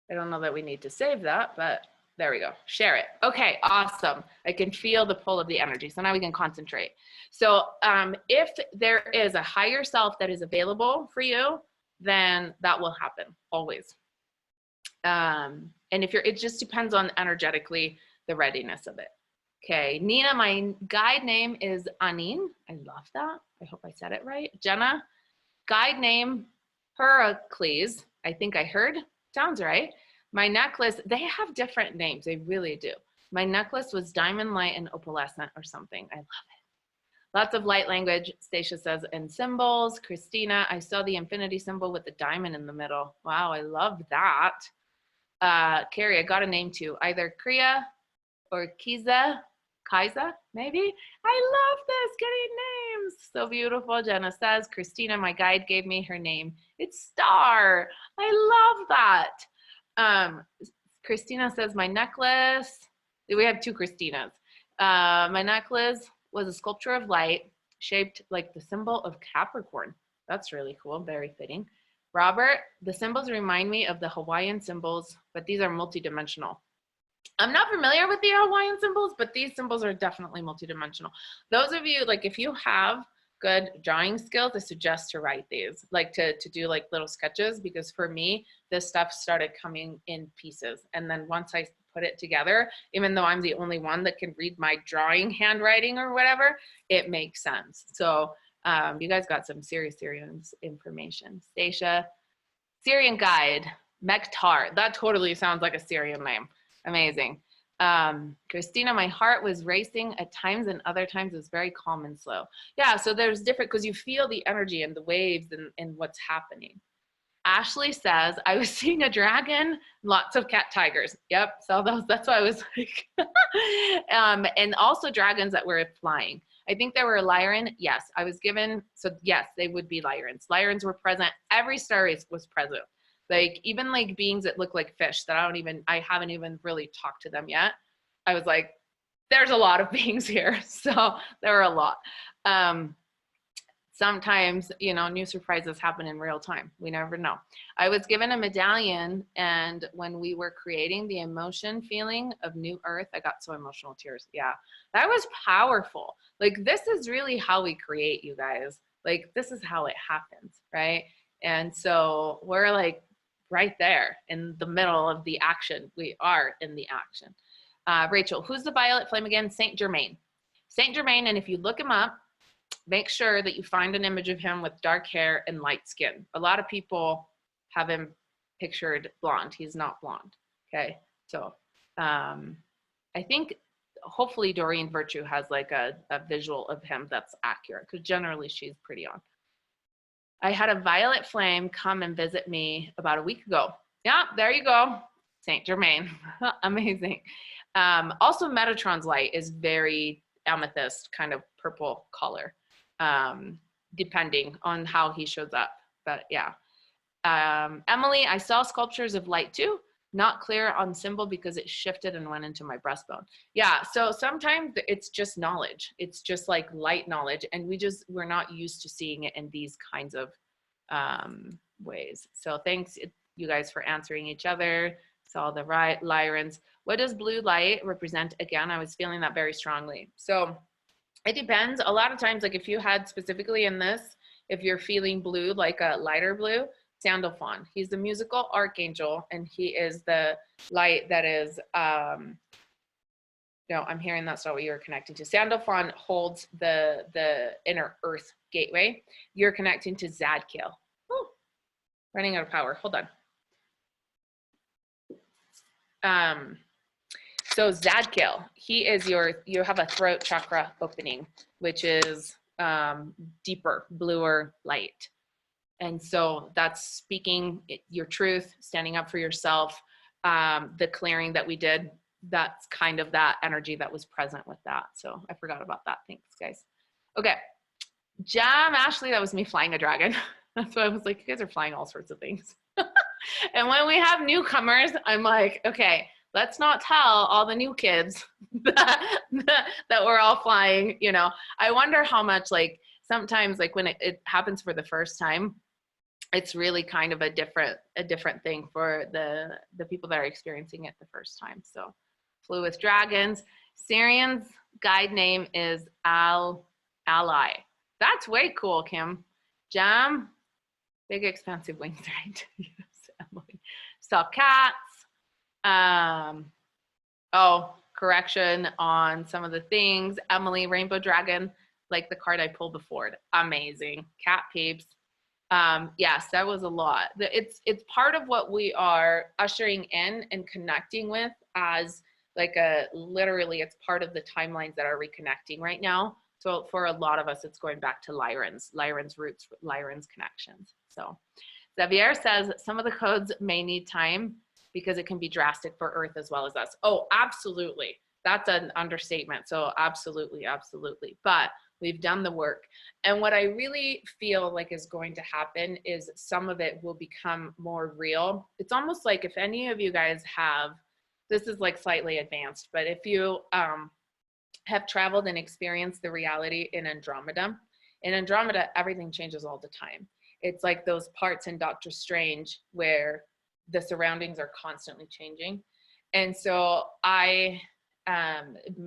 I don't know that we need to save that, but there we go. Share it. Okay, awesome. I can feel the pull of the energy. So now we can concentrate. So if there is a higher self that is available for you, then that will happen always. And if you're, it just depends on energetically the readiness of it. Okay, Nina, my guide name is Anin. I love that. I hope I said it right. Jenna, guide name Heracles. I think I heard. Sounds right. My necklace, they have different names. They really do. My necklace was diamond light and opalescent or something. I love it. Lots of light language, Stacia says, and symbols. Christina, I saw the infinity symbol with the diamond in the middle. Wow, I love that. Carrie, I got a name too. Either Kriya or Kaisa, maybe? I love this, getting names. So beautiful. Jenna says, Christina, my guide gave me her name. It's Star. I love that. Christina says, my necklace, we have 2 Christinas. My necklace was a sculpture of light shaped like the symbol of Capricorn. That's really cool, very fitting. Robert, the symbols remind me of the Hawaiian symbols, but these are multidimensional. I'm not familiar with the Hawaiian symbols, but these symbols are definitely multidimensional. Those of you, like if you have good drawing skills, I suggest to write these, like to do like little sketches, because for me, this stuff started coming in pieces. And then once I put it together, even though I'm the only one that can read my drawing handwriting or whatever, it makes sense. So you guys got some serious Syrian information. Stacia, Syrian guide, Mektar. That totally sounds like a Syrian name. Amazing. Christina, my heart was racing at times and other times it was very calm and slow. Yeah, so there's different, because you feel the energy and the waves and what's happening. Ashley says, I was seeing a dragon, lots of cat tigers. Yep, so that's why I was like, and also dragons that were flying. I think there were Lyran. Yes, I was given, so yes, they would be Lyrans. Lyrans were present. Every star race was present. Like even like beings that look like fish that I haven't even really talked to them yet. I was like, there's a lot of beings here. So there were a lot. Sometimes, you know, new surprises happen in real time. We never know. I was given a medallion, and when we were creating the emotion feeling of New Earth, I got so emotional, tears. Yeah, that was powerful. Like, this is really how we create, you guys. Like, this is how it happens, right? And so we're like right there in the middle of the action. We are in the action. Rachel, who's the violet flame again? Saint Germain. Saint Germain, and if you look him up, make sure that you find an image of him with dark hair and light skin. A lot of people have him pictured blonde. He's not blonde. Okay. So I think hopefully Doreen Virtue has like a visual of him that's accurate, because generally she's pretty on. I had a violet flame come and visit me about a week ago. Yeah, there you go. Saint Germain. Amazing. Also, Metatron's light is very amethyst kind of purple color. Depending on how he shows up, but yeah. Emily, I saw sculptures of light too, not clear on symbol because it shifted and went into my breastbone. Yeah, so sometimes it's just knowledge. It's just like light knowledge, and we're not used to seeing it in these kinds of ways. So thanks you guys for answering each other. Saw the right Lyrans. What does blue light represent? Again, I was feeling that very strongly. So it depends. A lot of times, like if you had specifically in this, if you're feeling blue, like a lighter blue, Sandalphon. He's the musical archangel, and he is the light that is, no, I'm hearing that's not what you're connecting to. Sandalphon holds the inner earth gateway. You're connecting to Zadkiel. Ooh, running out of power. Hold on. So Zadkiel, he is you have a throat chakra opening, which is deeper, bluer light. And so that's speaking your truth, standing up for yourself. The clearing that we did, that's kind of that energy that was present with that. So I forgot about that. Thanks, guys. Okay. Jam Ashley, that was me flying a dragon. That's why I was like, you guys are flying all sorts of things. And when we have newcomers, I'm like, okay, let's not tell all the new kids that we're all flying, you know. I wonder how much, like, sometimes, like, when it happens for the first time, it's really kind of a different thing for the people that are experiencing it the first time. So flew with dragons. Syrian's guide name is Ally. That's way cool, Kim. Jam, big expensive wings, right? Yes, Emily. Saw cats. Oh, correction on some of the things. Emily, Rainbow Dragon, like the card I pulled before. Amazing. Cat peeps. Yes, that was a lot. It's part of what we are ushering in and connecting with as like literally it's part of the timelines that are reconnecting right now. So for a lot of us, it's going back to Lyran's roots, Lyran's connections. So Xavier says some of the codes may need time because it can be drastic for Earth as well as us. Oh, absolutely. That's an understatement. So absolutely, absolutely. But we've done the work. And what I really feel like is going to happen is some of it will become more real. It's almost like if any of you guys have, this is like slightly advanced, but if you have traveled and experienced the reality in Andromeda, everything changes all the time. It's like those parts in Doctor Strange where the surroundings are constantly changing. And so my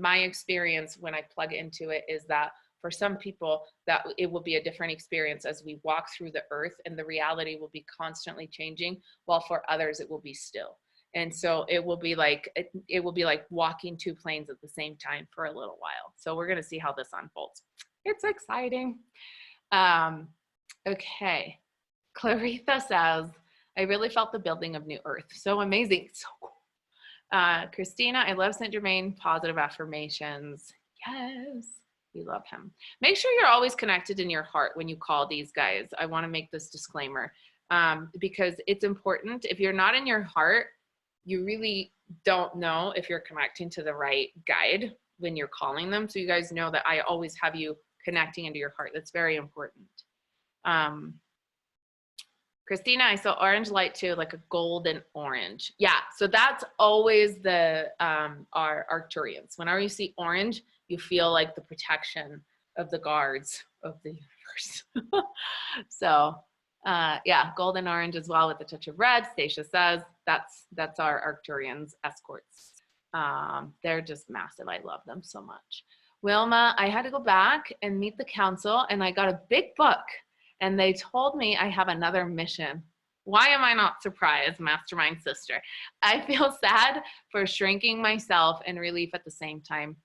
experience when I plug into it is that for some people that it will be a different experience as we walk through the earth, and the reality will be constantly changing, while for others it will be still. And so it will be like walking two planes at the same time for a little while. So we're going to see how this unfolds. It's exciting. Okay. Claritha says, I really felt the building of New Earth. So amazing. So cool. Christina, I love Saint Germain. Positive affirmations. Yes. We love him. Make sure you're always connected in your heart when you call these guys. I want to make this disclaimer because it's important. If you're not in your heart, you really don't know if you're connecting to the right guide. when you're calling them. So you guys know that I always have you connecting into your heart. That's very important. Christina, I saw orange light too, like a golden orange. Yeah, so that's always the our Arcturians. Whenever you see orange, you feel like the protection of the guards of the universe. So yeah, golden orange as well with a touch of red. Stacia says that's our Arcturians escorts. They're just massive. I love them so much. Wilma, I had to go back and meet the council, and I got a big book. And they told me I have another mission. Why am I not surprised, Mastermind Sister? I feel sad for shrinking myself and relief at the same time.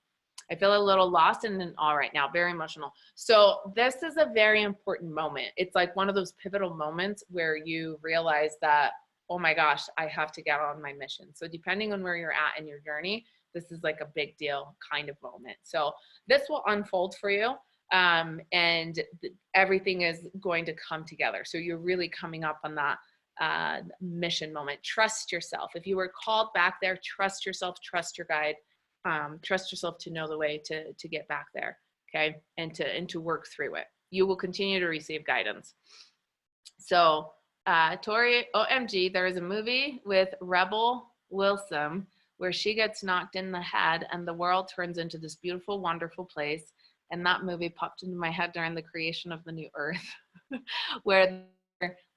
I feel a little lost and in awe right now, very emotional. So this is a very important moment. It's like one of those pivotal moments where you realize that, oh my gosh, I have to get on my mission. So depending on where you're at in your journey, this is like a big deal kind of moment. So this will unfold for you. And everything is going to come together. So you're really coming up on that mission moment. Trust yourself. If you were called back there, trust yourself, trust your guide, trust yourself to know the way to get back there, okay? And to work through it. You will continue to receive guidance. So Tori, OMG, there is a movie with Rebel Wilson where she gets knocked in the head and the world turns into this beautiful, wonderful place. And that movie popped into my head during the creation of the new earth, where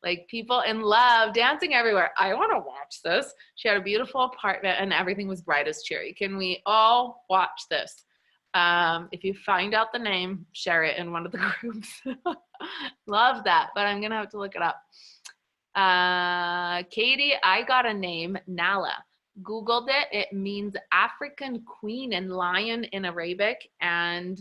like people in love dancing everywhere. I want to watch this. She had a beautiful apartment and everything was bright as cherry. Can we all watch this? If you find out the name, share it in one of the groups. Love that, but I'm gonna have to look it up. Katie, I got a name, Nala. Googled it. It means African queen and lion in Arabic, and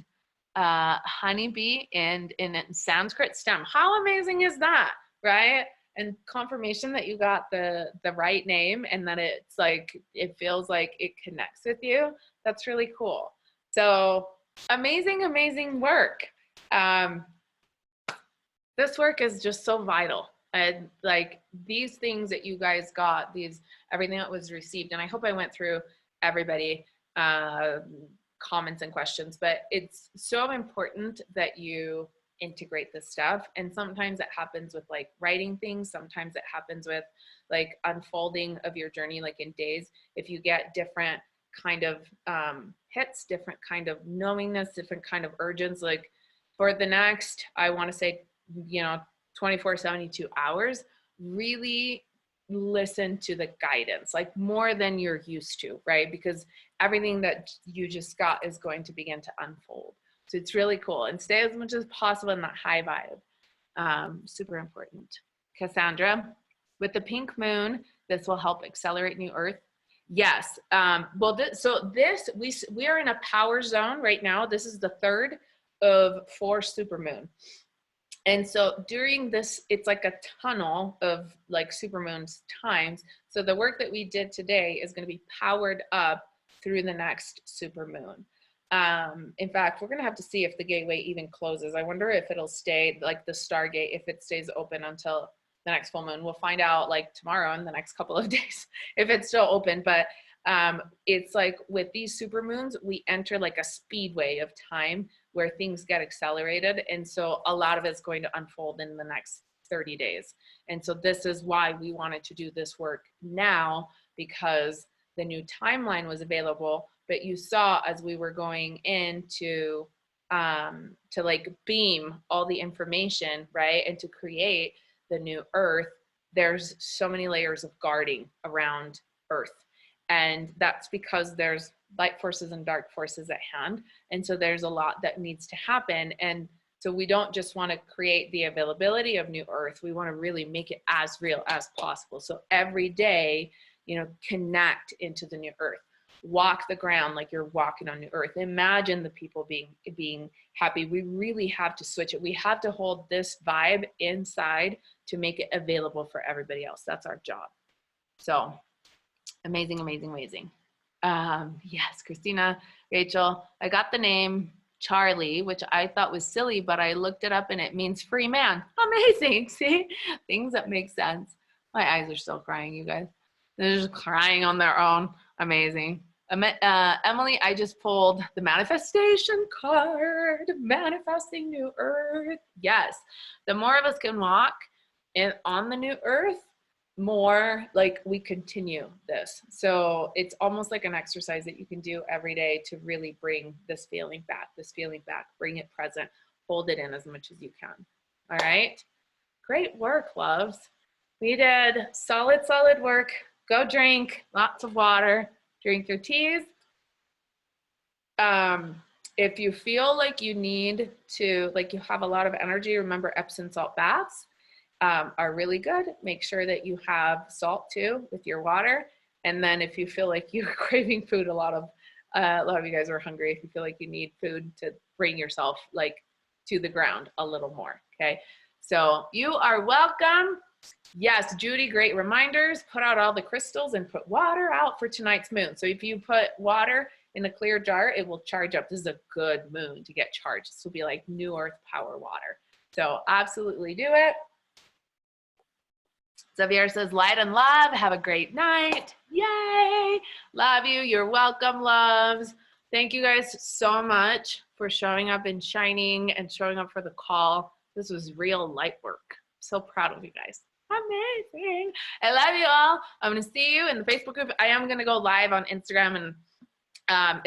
honeybee and in Sanskrit stem. How amazing is that, right? And confirmation that you got the right name and that it's like, it feels like it connects with you. That's really cool. So amazing, amazing work. This work is just so vital. And like these things that you guys got, everything that was received, and I hope I went through everybody, comments and questions, but it's so important that you integrate this stuff. And sometimes it happens with like writing things. Sometimes it happens with like unfolding of your journey, like in days, if you get different kind of hits, different kind of knowingness, different kind of urgence, like for the next, I want to say, 24, 72 hours, really listen to the guidance, like more than you're used to, right? Because everything that you just got is going to begin to unfold. So it's really cool, and stay as much as possible in that high vibe. Super important. Cassandra, with the pink moon, this will help accelerate new earth. Yes. Well, we are in a power zone right now. This is the third of 4 supermoon. And so during this, it's like a tunnel of like supermoon's times. So the work that we did today is going to be powered up through the next supermoon. In fact, we're going to have to see if the gateway even closes. I wonder if it'll stay like the Stargate, if it stays open until the next full moon. We'll find out like tomorrow in the next couple of days if it's still open. But it's like with these supermoons, we enter like a speedway of time where things get accelerated. And so a lot of it's going to unfold in the next 30 days. And so this is why we wanted to do this work now, because the new timeline was available. But you saw as we were going into to like beam all the information, right? And to create the new earth, there's so many layers of guarding around earth. And that's because there's light forces and dark forces at hand. And so there's a lot that needs to happen. And so we don't just want to create the availability of new earth. We want to really make it as real as possible. So every day, connect into the new earth. Walk the ground like you're walking on new earth. Imagine the people being happy. We really have to switch it. We have to hold this vibe inside to make it available for everybody else. That's our job. So amazing, amazing, amazing. Yes, Christina, Rachel, I got the name Charlie, which I thought was silly, but I looked it up and it means free man. Amazing. See, things that make sense. My eyes are still crying, you guys. They're just crying on their own. Amazing. Emily, I just pulled the manifestation card, manifesting new earth. Yes, the more of us can walk on the new earth, more like we continue this. So it's almost like an exercise that you can do every day to really bring this feeling back, bring it present, hold it in as much as you can. All right, great work, loves. We did solid work. Go drink lots of water, drink your teas. If you feel like you need to, like you have a lot of energy, remember Epsom salt baths are really good. Make sure that you have salt too with your water. And then if you feel like you're craving food, a lot of you guys are hungry. If you feel like you need food, to bring yourself like to the ground a little more, okay? So you are welcome. Yes, Judy, great reminders. Put out all the crystals and put water out for tonight's moon. So if you put water in a clear jar, it will charge up. This is a good moon to get charged. This will be like new earth power water. So absolutely do it. Xavier says, light and love. Have a great night. Yay. Love you. You're welcome, loves. Thank you guys so much for showing up and shining and showing up for the call. This was real light work. So proud of you guys. Amazing. I love you all. I'm going to see you in the Facebook group. I am going to go live on Instagram, and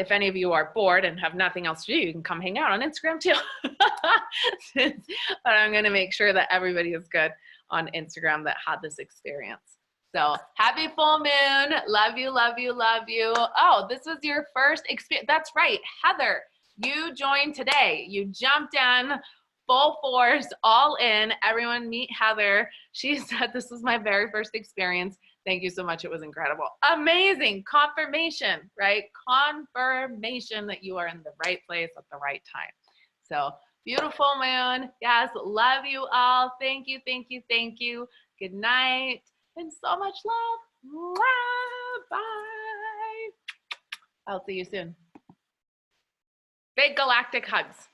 if any of you are bored and have nothing else to do, you can come hang out on Instagram too. But I'm going to make sure that everybody is good on Instagram that had this experience. So happy full moon. Love you, love you, love you. Oh, this was your first experience. That's right, Heather, you joined today. You jumped in full force, all in. Everyone meet Heather. She said, this was my very first experience. Thank you so much. It was incredible. Amazing confirmation, right? Confirmation that you are in the right place at the right time. So beautiful moon. Yes, love you all. Thank you, thank you, thank you. Good night and so much love. Mwah. Bye. I'll see you soon. Big galactic hugs.